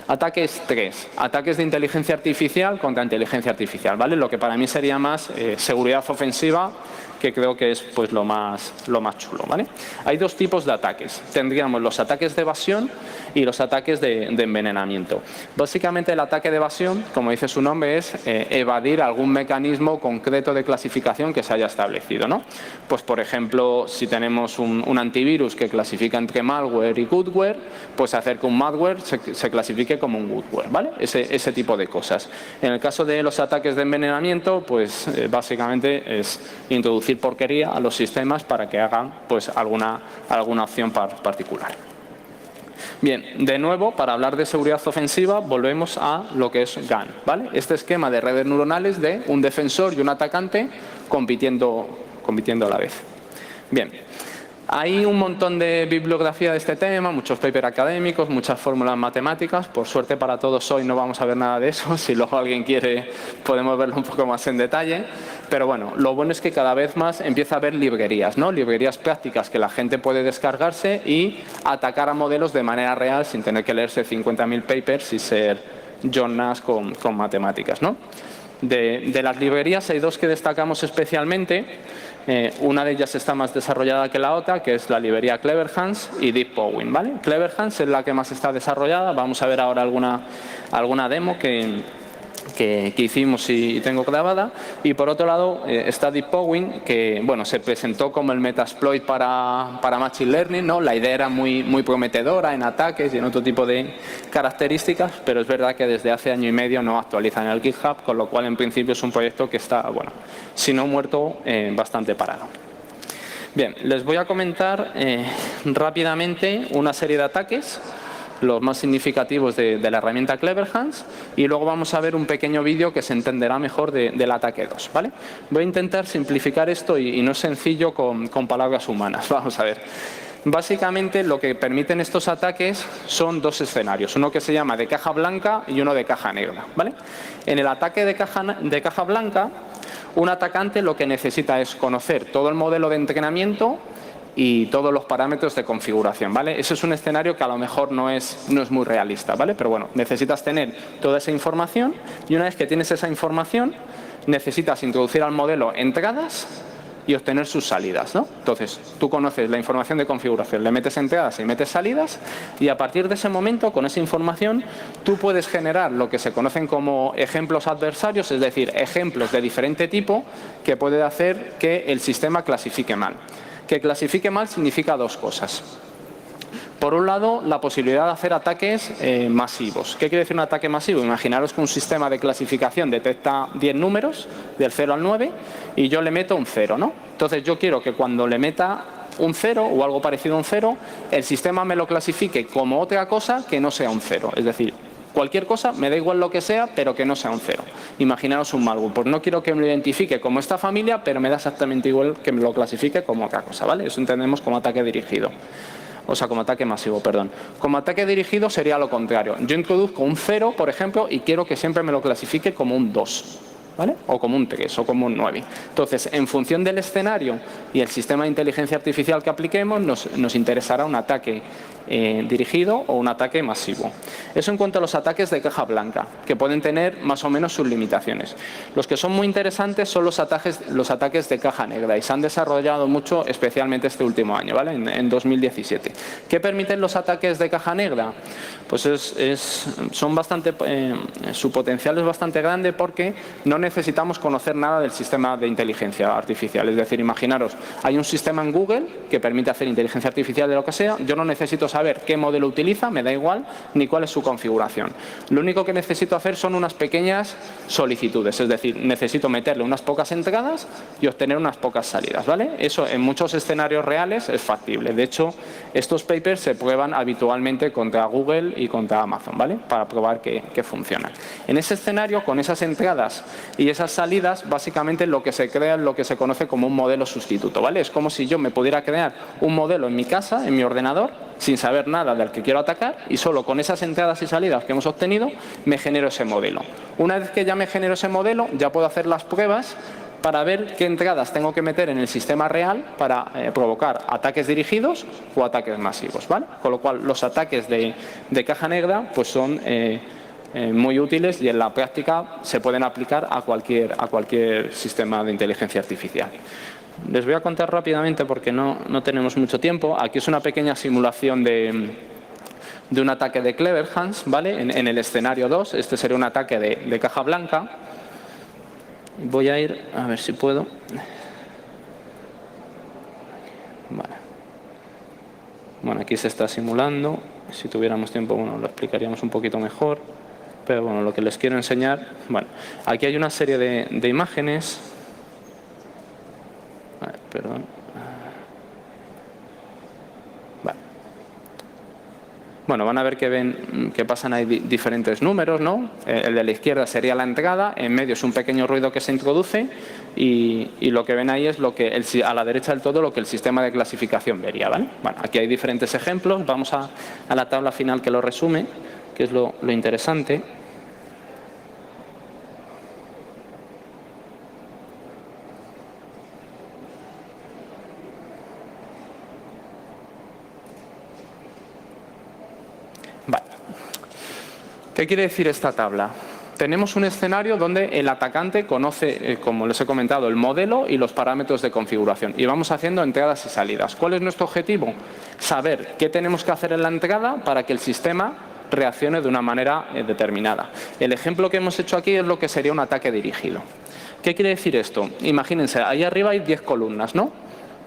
Ataques 3. Ataques de inteligencia artificial contra inteligencia artificial, ¿vale? Lo que para mí sería más seguridad ofensiva, que creo que es pues lo más chulo, ¿vale? Hay dos tipos de ataques. Tendríamos los ataques de evasión y los ataques de envenenamiento. Básicamente el ataque de evasión, como dice su nombre, es evadir algún mecanismo concreto de clasificación que se haya establecido, ¿no? Pues por ejemplo, si tenemos un antivirus que clasifica entre malware y goodware, pues hacer que un malware se clasifique como un goodware, ¿vale? Ese tipo de cosas. En el caso de los ataques de envenenamiento, pues básicamente es introducir porquería a los sistemas para que hagan pues alguna acción particular. Bien, de nuevo, para hablar de seguridad ofensiva, volvemos a lo que es GAN, ¿vale? Este esquema de redes neuronales de un defensor y un atacante compitiendo a la vez. Bien. Hay un montón de bibliografía de este tema, muchos papers académicos, muchas fórmulas matemáticas. Por suerte para todos hoy no vamos a ver nada de eso. Si luego alguien quiere podemos verlo un poco más en detalle. Pero bueno, lo bueno es que cada vez más empieza a haber librerías, ¿no? Librerías prácticas que la gente puede descargarse y atacar a modelos de manera real sin tener que leerse 50.000 papers y ser John Nash con matemáticas, ¿no? De las librerías hay dos que destacamos especialmente. Una de ellas está más desarrollada que la otra, que es la librería CleverHands y DeepPowin, ¿vale? CleverHands es la que más está desarrollada. Vamos a ver ahora alguna demo que hicimos y tengo grabada. Y por otro lado está DeepPowin, que bueno, se presentó como el Metasploit para Machine Learning, ¿no? La idea era muy prometedora en ataques y en otro tipo de características, pero es verdad que desde hace año y medio no actualizan el GitHub, con lo cual en principio es un proyecto que está, bueno, si no muerto, bastante parado. Bien, les voy a comentar rápidamente una serie de ataques, los más significativos de la herramienta CleverHands, y luego vamos a ver un pequeño vídeo que se entenderá mejor del ataque 2, ¿vale? Voy a intentar simplificar esto y no es sencillo con palabras humanas. Vamos a ver. Básicamente lo que permiten estos ataques son dos escenarios, uno que se llama de caja blanca y uno de caja negra, ¿vale? En el ataque de caja blanca, un atacante lo que necesita es conocer todo el modelo de entrenamiento y todos los parámetros de configuración, ¿vale? Ese es un escenario que a lo mejor no es muy realista, ¿vale? Pero bueno, necesitas tener toda esa información y una vez que tienes esa información, necesitas introducir al modelo entradas y obtener sus salidas, ¿no? Entonces, tú conoces la información de configuración, le metes entradas y metes salidas y a partir de ese momento, con esa información, tú puedes generar lo que se conocen como ejemplos adversarios, es decir, ejemplos de diferente tipo que puede hacer que el sistema clasifique mal. Que clasifique mal significa dos cosas. Por un lado, la posibilidad de hacer ataques masivos. ¿Qué quiere decir un ataque masivo? Imaginaros que un sistema de clasificación detecta 10 números, del 0 al 9, y yo le meto un 0, ¿no? Entonces yo quiero que cuando le meta un 0 o algo parecido a un 0, el sistema me lo clasifique como otra cosa que no sea un 0. Es decir, cualquier cosa, me da igual lo que sea, pero que no sea un 0. Imaginaros un malware. Pues no quiero que me lo identifique como esta familia, pero me da exactamente igual que me lo clasifique como otra cosa, ¿vale? Eso entendemos como ataque dirigido. O sea, como ataque masivo, perdón. Como ataque dirigido sería lo contrario. Yo introduzco un 0, por ejemplo, y quiero que siempre me lo clasifique como un 2. ¿Vale? O como un 3 o como un 9. Entonces, en función del escenario y el sistema de inteligencia artificial que apliquemos, nos interesará un ataque dirigido o un ataque masivo. Eso en cuanto a los ataques de caja blanca, que pueden tener más o menos sus limitaciones. Los que son muy interesantes son los ataques de caja negra y se han desarrollado mucho, especialmente este último año, ¿vale? En 2017. ¿Qué permiten los ataques de caja negra? Pues son bastante, su potencial es bastante grande porque no necesitamos conocer nada del sistema de inteligencia artificial. Es decir, imaginaros, hay un sistema en Google que permite hacer inteligencia artificial de lo que sea. Yo no necesito saber qué modelo utiliza, me da igual, ni cuál es su configuración. Lo único que necesito hacer son unas pequeñas solicitudes. Es decir, necesito meterle unas pocas entradas y obtener unas pocas salidas, ¿vale? Eso en muchos escenarios reales es factible. De hecho, estos papers se prueban habitualmente contra Google y contra Amazon, ¿vale? Para probar que funcionan. En ese escenario, con esas entradas y esas salidas, básicamente lo que se crea es lo que se conoce como un modelo sustituto, ¿vale? Es como si yo me pudiera crear un modelo en mi casa, en mi ordenador, sin saber nada del que quiero atacar y solo con esas entradas y salidas que hemos obtenido me genero ese modelo. Una vez que ya me genero ese modelo, ya puedo hacer las pruebas para ver qué entradas tengo que meter en el sistema real para provocar ataques dirigidos o ataques masivos, ¿vale? Con lo cual, los ataques de caja negra pues son muy útiles y en la práctica se pueden aplicar a cualquier sistema de inteligencia artificial. Les voy a contar rápidamente porque no tenemos mucho tiempo. Aquí es una pequeña simulación de un ataque de Clever Hands, ¿vale? En el escenario 2, este sería un ataque de caja blanca. Voy a ir, a ver si puedo. Vale. Bueno, aquí se está simulando. Si tuviéramos tiempo, bueno, lo explicaríamos un poquito mejor. Pero bueno, lo que les quiero enseñar, bueno, aquí hay una serie de imágenes. Vale, perdón. Vale. Bueno, van a ver que pasan ahí diferentes números, ¿no? El de la izquierda sería la entrada, en medio es un pequeño ruido que se introduce y lo que ven ahí es a la derecha del todo lo que el sistema de clasificación vería, ¿vale? Bueno, aquí hay diferentes ejemplos, vamos a la tabla final que lo resume, que es lo interesante. Vale. ¿Qué quiere decir esta tabla? Tenemos un escenario donde el atacante conoce, como les he comentado, el modelo y los parámetros de configuración. Y vamos haciendo entradas y salidas. ¿Cuál es nuestro objetivo? Saber qué tenemos que hacer en la entrada para que el sistema reaccione de una manera determinada. El ejemplo que hemos hecho aquí es lo que sería un ataque dirigido. ¿Qué quiere decir esto? Imagínense, ahí arriba hay 10 columnas, ¿no?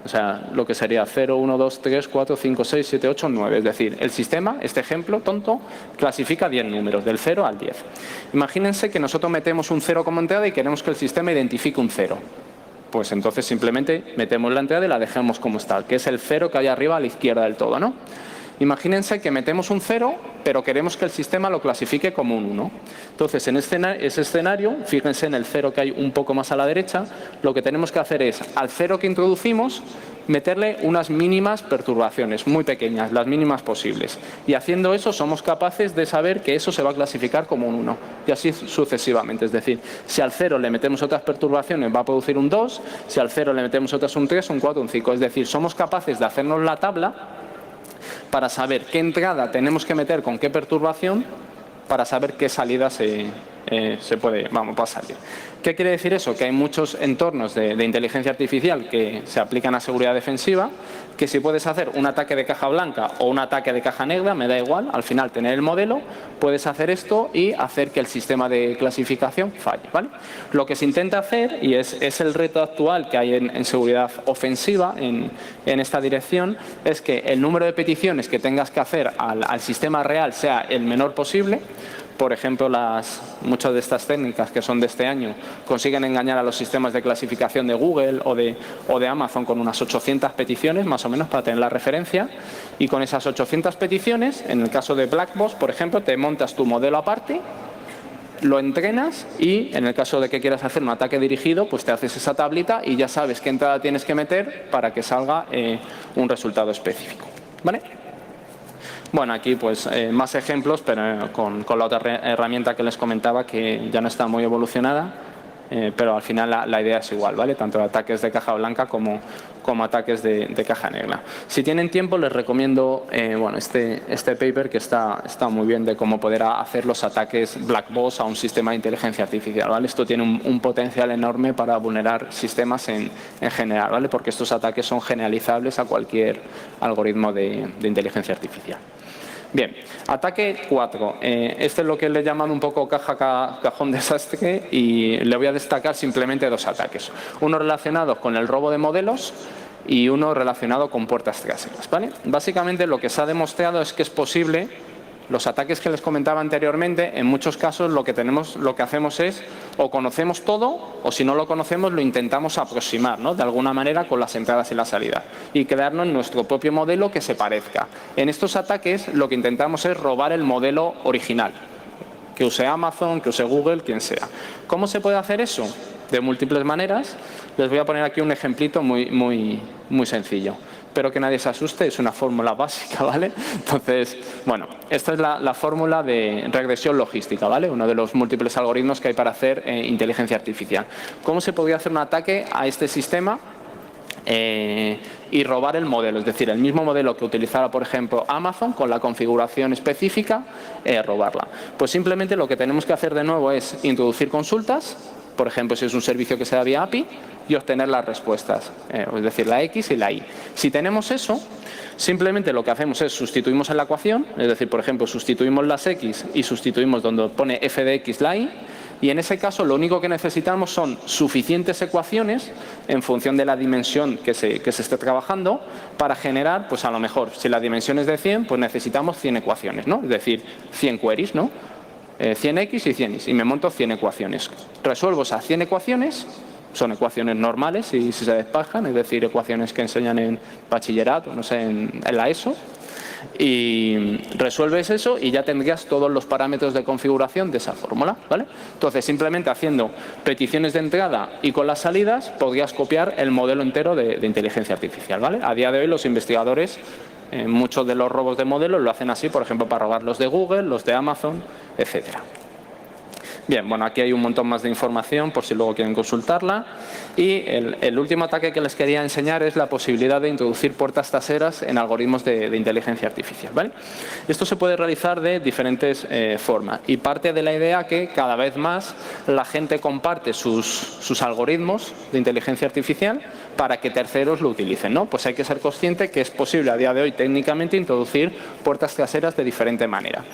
O sea, lo que sería 0, 1, 2, 3, 4, 5, 6, 7, 8, 9. Es decir, el sistema, este ejemplo tonto, clasifica 10 números, del 0 al 10. Imagínense que nosotros metemos un 0 como entrada y queremos que el sistema identifique un 0. Pues entonces simplemente metemos la entrada y la dejamos como está, que es el 0 que hay arriba a la izquierda del todo, ¿no? Imagínense que metemos un 0, pero queremos que el sistema lo clasifique como un 1. Entonces, en ese escenario, fíjense en el 0 que hay un poco más a la derecha, lo que tenemos que hacer es, al 0 que introducimos, meterle unas mínimas perturbaciones, muy pequeñas, las mínimas posibles. Y haciendo eso somos capaces de saber que eso se va a clasificar como un 1. Y así sucesivamente. Es decir, si al 0 le metemos otras perturbaciones va a producir un 2, si al 0 le metemos otras un 3, un 4, un 5. Es decir, somos capaces de hacernos la tabla para saber qué entrada tenemos que meter con qué perturbación para saber qué salida se puede, va a salir. ¿Qué quiere decir eso? Que hay muchos entornos de inteligencia artificial que se aplican a seguridad defensiva, que si puedes hacer un ataque de caja blanca o un ataque de caja negra, me da igual, al final tener el modelo, puedes hacer esto y hacer que el sistema de clasificación falle, ¿vale? Lo que se intenta hacer, y es el reto actual que hay en seguridad ofensiva en esta dirección, es que el número de peticiones que tengas que hacer al sistema real sea el menor posible. Por ejemplo, muchas de estas técnicas que son de este año consiguen engañar a los sistemas de clasificación de Google o de Amazon con unas 800 peticiones, más o menos, para tener la referencia. Y con esas 800 peticiones, en el caso de Blackbox, por ejemplo, te montas tu modelo aparte, lo entrenas y, en el caso de que quieras hacer un ataque dirigido, pues te haces esa tablita y ya sabes qué entrada tienes que meter para que salga un resultado específico, ¿vale? Bueno, aquí pues más ejemplos, pero con la otra herramienta que les comentaba, que ya no está muy evolucionada, pero al final la idea es igual, ¿vale? Tanto ataques de caja blanca como ataques de caja negra. Si tienen tiempo, les recomiendo bueno, este paper que está muy bien, de cómo poder hacer los ataques black box a un sistema de inteligencia artificial, ¿vale? Esto tiene un potencial enorme para vulnerar sistemas en general, ¿vale? Porque estos ataques son generalizables a cualquier algoritmo de inteligencia artificial. Bien, ataque 4. Este es lo que le llaman un poco cajón desastre, y le voy a destacar simplemente dos ataques. Uno relacionado con el robo de modelos y uno relacionado con puertas traseras, ¿vale? Básicamente lo que se ha demostrado es que es posible. Los ataques que les comentaba anteriormente, en muchos casos lo que hacemos es o conocemos todo, o si no lo conocemos lo intentamos aproximar, ¿no? De alguna manera con las entradas y las salidas, y crearnos nuestro propio modelo que se parezca. En estos ataques lo que intentamos es robar el modelo original, que use Amazon, que use Google, quien sea. ¿Cómo se puede hacer eso? De múltiples maneras. Les voy a poner aquí un ejemplito muy sencillo. Pero que nadie se asuste, es una fórmula básica, ¿vale? Entonces, bueno, esta es la fórmula de regresión logística, ¿vale? Uno de los múltiples algoritmos que hay para hacer inteligencia artificial. ¿Cómo se podría hacer un ataque a este sistema y robar el modelo? Es decir, el mismo modelo que utilizara, por ejemplo, Amazon, con la configuración específica, robarla. Pues simplemente lo que tenemos que hacer de nuevo es introducir consultas, por ejemplo, si es un servicio que se da vía API, y obtener las respuestas, es decir, la X y la Y. Si tenemos eso, simplemente lo que hacemos es sustituimos en la ecuación, es decir, por ejemplo, sustituimos las X y sustituimos donde pone f de X la Y, y en ese caso lo único que necesitamos son suficientes ecuaciones en función de la dimensión que se esté trabajando para generar, pues a lo mejor, si la dimensión es de 100, pues necesitamos 100 ecuaciones, ¿no? Es decir, 100 queries, ¿no? 100X y 100Y, y me monto 100 ecuaciones. Resuelvo esas 100 ecuaciones. Son ecuaciones normales y si se despejan, es decir, ecuaciones que enseñan en bachillerato, no sé, en la ESO, y resuelves eso y ya tendrías todos los parámetros de configuración de esa fórmula, ¿vale? Entonces, simplemente haciendo peticiones de entrada y con las salidas, podrías copiar el modelo entero de inteligencia artificial, ¿vale? A día de hoy los investigadores, muchos de los robos de modelos lo hacen así, por ejemplo, para robar los de Google, los de Amazon, etcétera. Bien, bueno, aquí hay un montón más de información por si luego quieren consultarla. Y el último ataque que les quería enseñar es la posibilidad de introducir puertas traseras en algoritmos de inteligencia artificial, ¿vale? Esto se puede realizar de diferentes formas, y parte de la idea que cada vez más la gente comparte sus algoritmos de inteligencia artificial para que terceros lo utilicen, ¿no? Pues hay que ser consciente que es posible a día de hoy técnicamente introducir puertas traseras de diferente manera.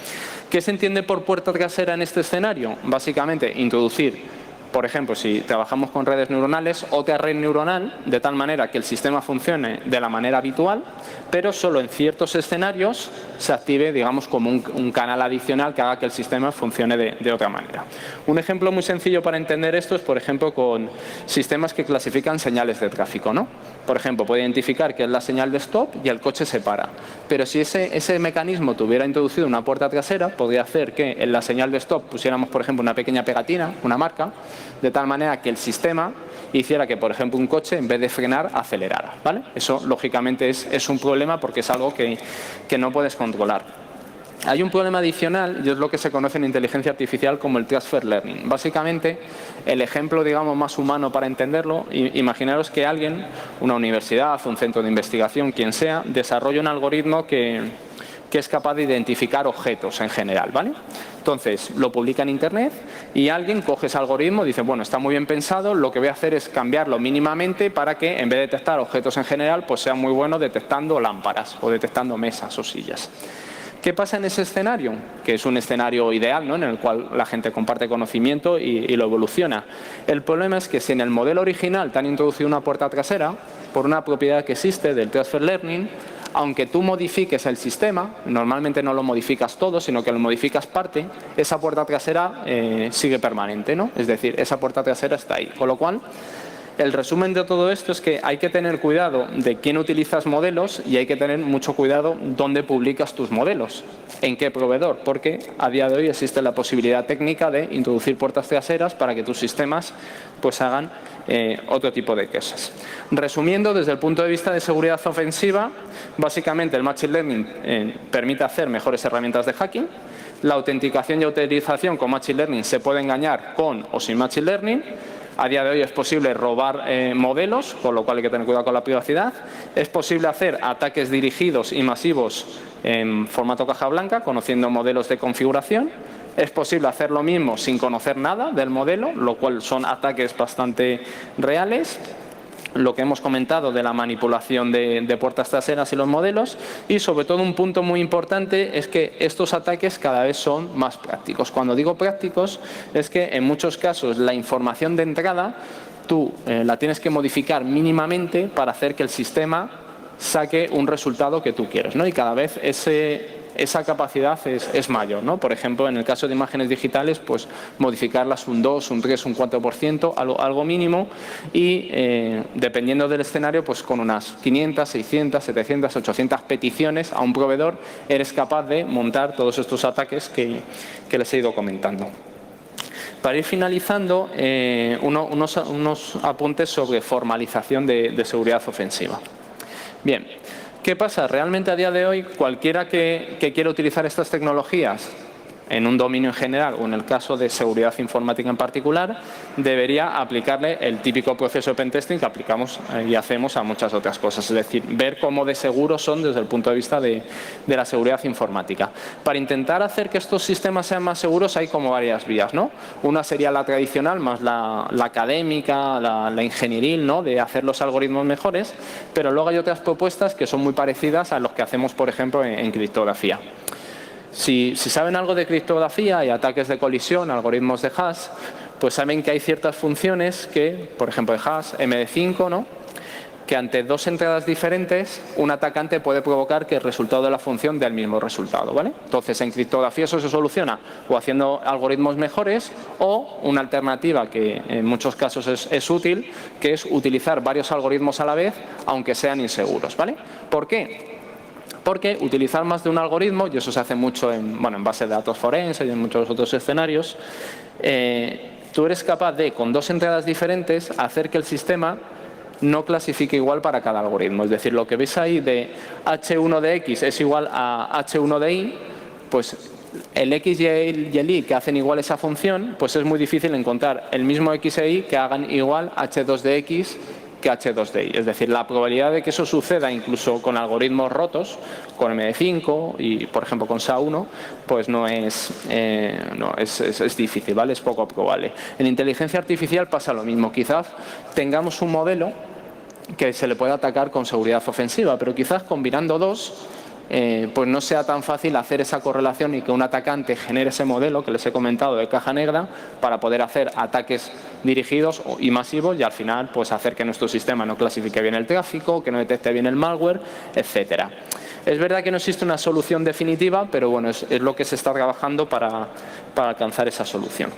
¿Qué se entiende por puerta trasera en este escenario? Básicamente, introducir, por ejemplo, si trabajamos con redes neuronales, otra red neuronal, de tal manera que el sistema funcione de la manera habitual, pero solo en ciertos escenarios se active, digamos, como un canal adicional que haga que el sistema funcione de otra manera. Un ejemplo muy sencillo para entender esto es, por ejemplo, con sistemas que clasifican señales de tráfico, ¿no? Por ejemplo, puede identificar que es la señal de stop y el coche se para. Pero si ese mecanismo tuviera introducido una puerta trasera, podría hacer que en la señal de stop pusiéramos, por ejemplo, una pequeña pegatina, una marca, de tal manera que el sistema hiciera que, por ejemplo, un coche, en vez de frenar, acelerara, ¿vale? Eso, lógicamente, es un problema porque es algo que no puedes controlar. Hay un problema adicional y es lo que se conoce en inteligencia artificial como el transfer learning. Básicamente, el ejemplo, digamos, más humano para entenderlo, imaginaros que alguien, una universidad, un centro de investigación, quien sea, desarrolla un algoritmo que es capaz de identificar objetos en general, ¿vale? Entonces, lo publica en Internet y alguien coge ese algoritmo y dice, bueno, está muy bien pensado, lo que voy a hacer es cambiarlo mínimamente para que, en vez de detectar objetos en general, pues sea muy bueno detectando lámparas o detectando mesas o sillas. ¿Qué pasa en ese escenario? Que es un escenario ideal, ¿no?, en el cual la gente comparte conocimiento y lo evoluciona. El problema es que si en el modelo original te han introducido una puerta trasera, por una propiedad que existe del transfer learning, aunque tú modifiques el sistema, normalmente no lo modificas todo, sino que lo modificas parte, esa puerta trasera sigue permanente, ¿no? Es decir, esa puerta trasera está ahí. Con lo cual, el resumen de todo esto es que hay que tener cuidado de quién utilizas modelos y hay que tener mucho cuidado dónde publicas tus modelos, en qué proveedor, porque a día de hoy existe la posibilidad técnica de introducir puertas traseras para que tus sistemas pues hagan otro tipo de cosas. Resumiendo, desde el punto de vista de seguridad ofensiva, básicamente el Machine Learning permite hacer mejores herramientas de hacking. La autenticación y autorización con Machine Learning se puede engañar con o sin Machine Learning. A día de hoy es posible robar modelos, con lo cual hay que tener cuidado con la privacidad. Es posible hacer ataques dirigidos y masivos en formato caja blanca, conociendo modelos de configuración. Es posible hacer lo mismo sin conocer nada del modelo, lo cual son ataques bastante reales. Lo que hemos comentado de la manipulación de puertas traseras y los modelos, y sobre todo un punto muy importante es que estos ataques cada vez son más prácticos. Cuando digo prácticos es que en muchos casos la información de entrada tú la tienes que modificar mínimamente para hacer que el sistema saque un resultado que tú quieres, ¿no? Y cada vez esa capacidad es mayor, ¿no? Por ejemplo, en el caso de imágenes digitales, pues modificarlas un 2, un 3, un 4%, algo mínimo, y dependiendo del escenario, pues con unas 500, 600, 700, 800 peticiones a un proveedor, eres capaz de montar todos estos ataques que les he ido comentando. Para ir finalizando, unos apuntes sobre formalización de seguridad ofensiva. Bien. ¿Qué pasa? Realmente a día de hoy cualquiera que quiera utilizar estas tecnologías en un dominio en general o en el caso de seguridad informática en particular, debería aplicarle el típico proceso de pentesting que aplicamos y hacemos a muchas otras cosas. Es decir, ver cómo de seguros son desde el punto de vista de la seguridad informática. Para intentar hacer que estos sistemas sean más seguros hay como varias vías, ¿no? Una sería la tradicional, más la académica, la ingenieril, ¿no?, de hacer los algoritmos mejores, pero luego hay otras propuestas que son muy parecidas a los que hacemos, por ejemplo, en criptografía. Si saben algo de criptografía y ataques de colisión, algoritmos de hash, pues saben que hay ciertas funciones que, por ejemplo, de hash, MD5, ¿no?, que ante dos entradas diferentes, un atacante puede provocar que el resultado de la función dé el mismo resultado, ¿vale? Entonces, en criptografía eso se soluciona o haciendo algoritmos mejores o una alternativa que en muchos casos es útil, que es utilizar varios algoritmos a la vez, aunque sean inseguros, ¿vale? ¿Por qué? Porque utilizar más de un algoritmo, y eso se hace mucho en base de datos forenses y en muchos otros escenarios, tú eres capaz de, con dos entradas diferentes, hacer que el sistema no clasifique igual para cada algoritmo. Es decir, lo que veis ahí de H1 de X es igual a H1 de Y, pues el X y el Y que hacen igual esa función, pues es muy difícil encontrar el mismo X e Y que hagan igual H2 de X que H2 de Y. Es decir, la probabilidad de que eso suceda incluso con algoritmos rotos, con MD5 y, por ejemplo, con SHA-1, pues es difícil, ¿vale? Es poco probable. En inteligencia artificial pasa lo mismo. Quizás tengamos un modelo que se le pueda atacar con seguridad ofensiva, pero quizás combinando dos, pues no sea tan fácil hacer esa correlación y que un atacante genere ese modelo que les he comentado de caja negra para poder hacer ataques dirigidos y masivos y al final pues hacer que nuestro sistema no clasifique bien el tráfico, que no detecte bien el malware, etcétera. Es verdad que no existe una solución definitiva, pero bueno, es lo que se está trabajando para alcanzar esa solución.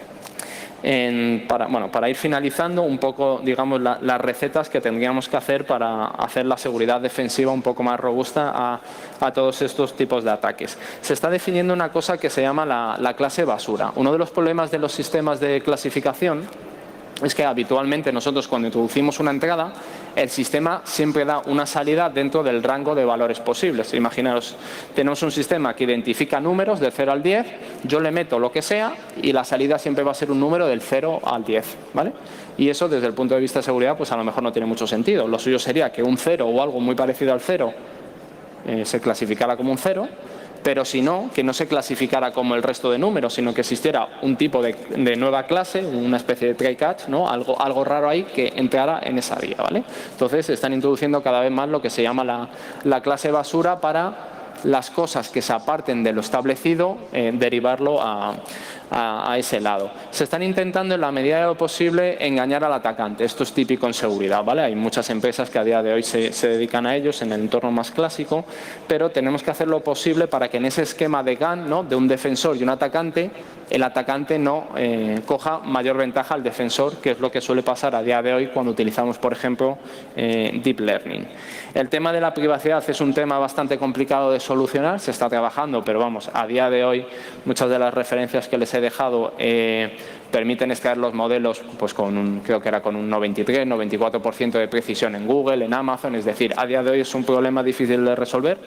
Para ir finalizando un poco, digamos, las recetas que tendríamos que hacer para hacer la seguridad defensiva un poco más robusta a todos estos tipos de ataques. Se está definiendo una cosa que se llama la clase basura. Uno de los problemas de los sistemas de clasificación es que habitualmente nosotros cuando introducimos una entrada, el sistema siempre da una salida dentro del rango de valores posibles. Imaginaos, tenemos un sistema que identifica números del 0 al 10, yo le meto lo que sea y la salida siempre va a ser un número del 0 al 10, ¿vale? Y eso desde el punto de vista de seguridad pues a lo mejor no tiene mucho sentido. Lo suyo sería que un 0 o algo muy parecido al 0 se clasificara como un 0, pero si no, que no se clasificara como el resto de números, sino que existiera un tipo de nueva clase, una especie de try catch, ¿no? Algo raro ahí que entrara en esa vía, ¿vale? Entonces están introduciendo cada vez más lo que se llama la clase basura para las cosas que se aparten de lo establecido, derivarlo a ese lado. Se están intentando en la medida de lo posible engañar al atacante. Esto es típico en seguridad, ¿vale? Hay muchas empresas que a día de hoy se dedican a ellos en el entorno más clásico, pero tenemos que hacer lo posible para que en ese esquema de GAN, ¿no? De un defensor y un atacante, el atacante no coja mayor ventaja al defensor, que es lo que suele pasar a día de hoy cuando utilizamos, por ejemplo, Deep Learning. El tema de la privacidad es un tema bastante complicado de solucionar, se está trabajando, pero vamos, a día de hoy muchas de las referencias que les he dejado permiten extraer los modelos pues creo que era con un 93, 94% de precisión en Google, en Amazon, es decir, a día de hoy es un problema difícil de resolver,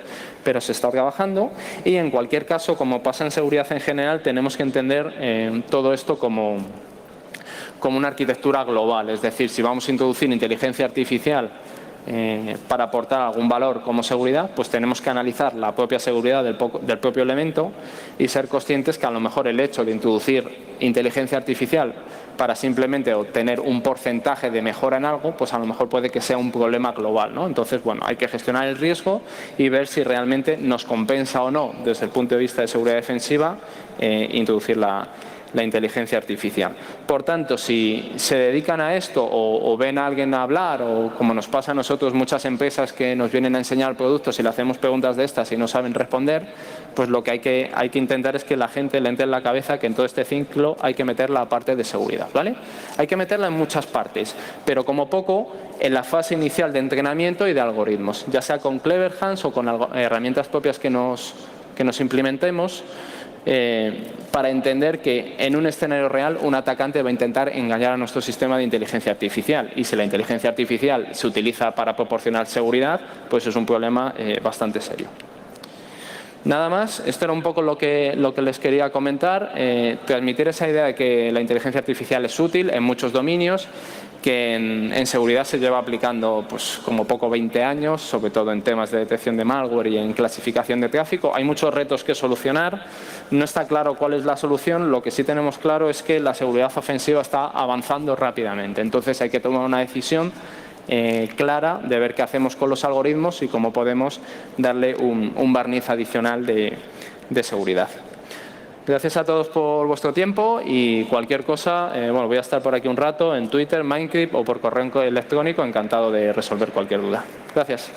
pero se está trabajando y en cualquier caso, como pasa en seguridad en general, tenemos que entender todo esto como una arquitectura global, es decir, si vamos a introducir inteligencia artificial para aportar algún valor como seguridad, pues tenemos que analizar la propia seguridad del propio elemento y ser conscientes que a lo mejor el hecho de introducir inteligencia artificial para simplemente obtener un porcentaje de mejora en algo, pues a lo mejor puede que sea un problema global, ¿no? Entonces, bueno, hay que gestionar el riesgo y ver si realmente nos compensa o no, desde el punto de vista de seguridad defensiva, introducir la inteligencia artificial. Por tanto, si se dedican a esto o ven a alguien a hablar o como nos pasa a nosotros muchas empresas que nos vienen a enseñar productos y le hacemos preguntas de estas y no saben responder, pues lo que hay que intentar es que la gente le entre en la cabeza que en todo este ciclo hay que meter la parte de seguridad, ¿vale? Hay que meterla en muchas partes, pero como poco en la fase inicial de entrenamiento y de algoritmos, ya sea con Clever Hands o con herramientas propias que nos implementemos, para entender que en un escenario real un atacante va a intentar engañar a nuestro sistema de inteligencia artificial y si la inteligencia artificial se utiliza para proporcionar seguridad, pues es un problema bastante serio. Nada más, esto era un poco lo que les quería comentar, transmitir esa idea de que la inteligencia artificial es útil en muchos dominios, que en seguridad se lleva aplicando pues como poco 20 años, sobre todo en temas de detección de malware y en clasificación de tráfico. Hay muchos retos que solucionar, no está claro cuál es la solución, lo que sí tenemos claro es que la seguridad ofensiva está avanzando rápidamente, entonces hay que tomar una decisión clara de ver qué hacemos con los algoritmos y cómo podemos darle un barniz adicional de seguridad. Gracias a todos por vuestro tiempo y cualquier cosa, bueno, voy a estar por aquí un rato en Twitter, Minecraft o por correo electrónico, encantado de resolver cualquier duda. Gracias.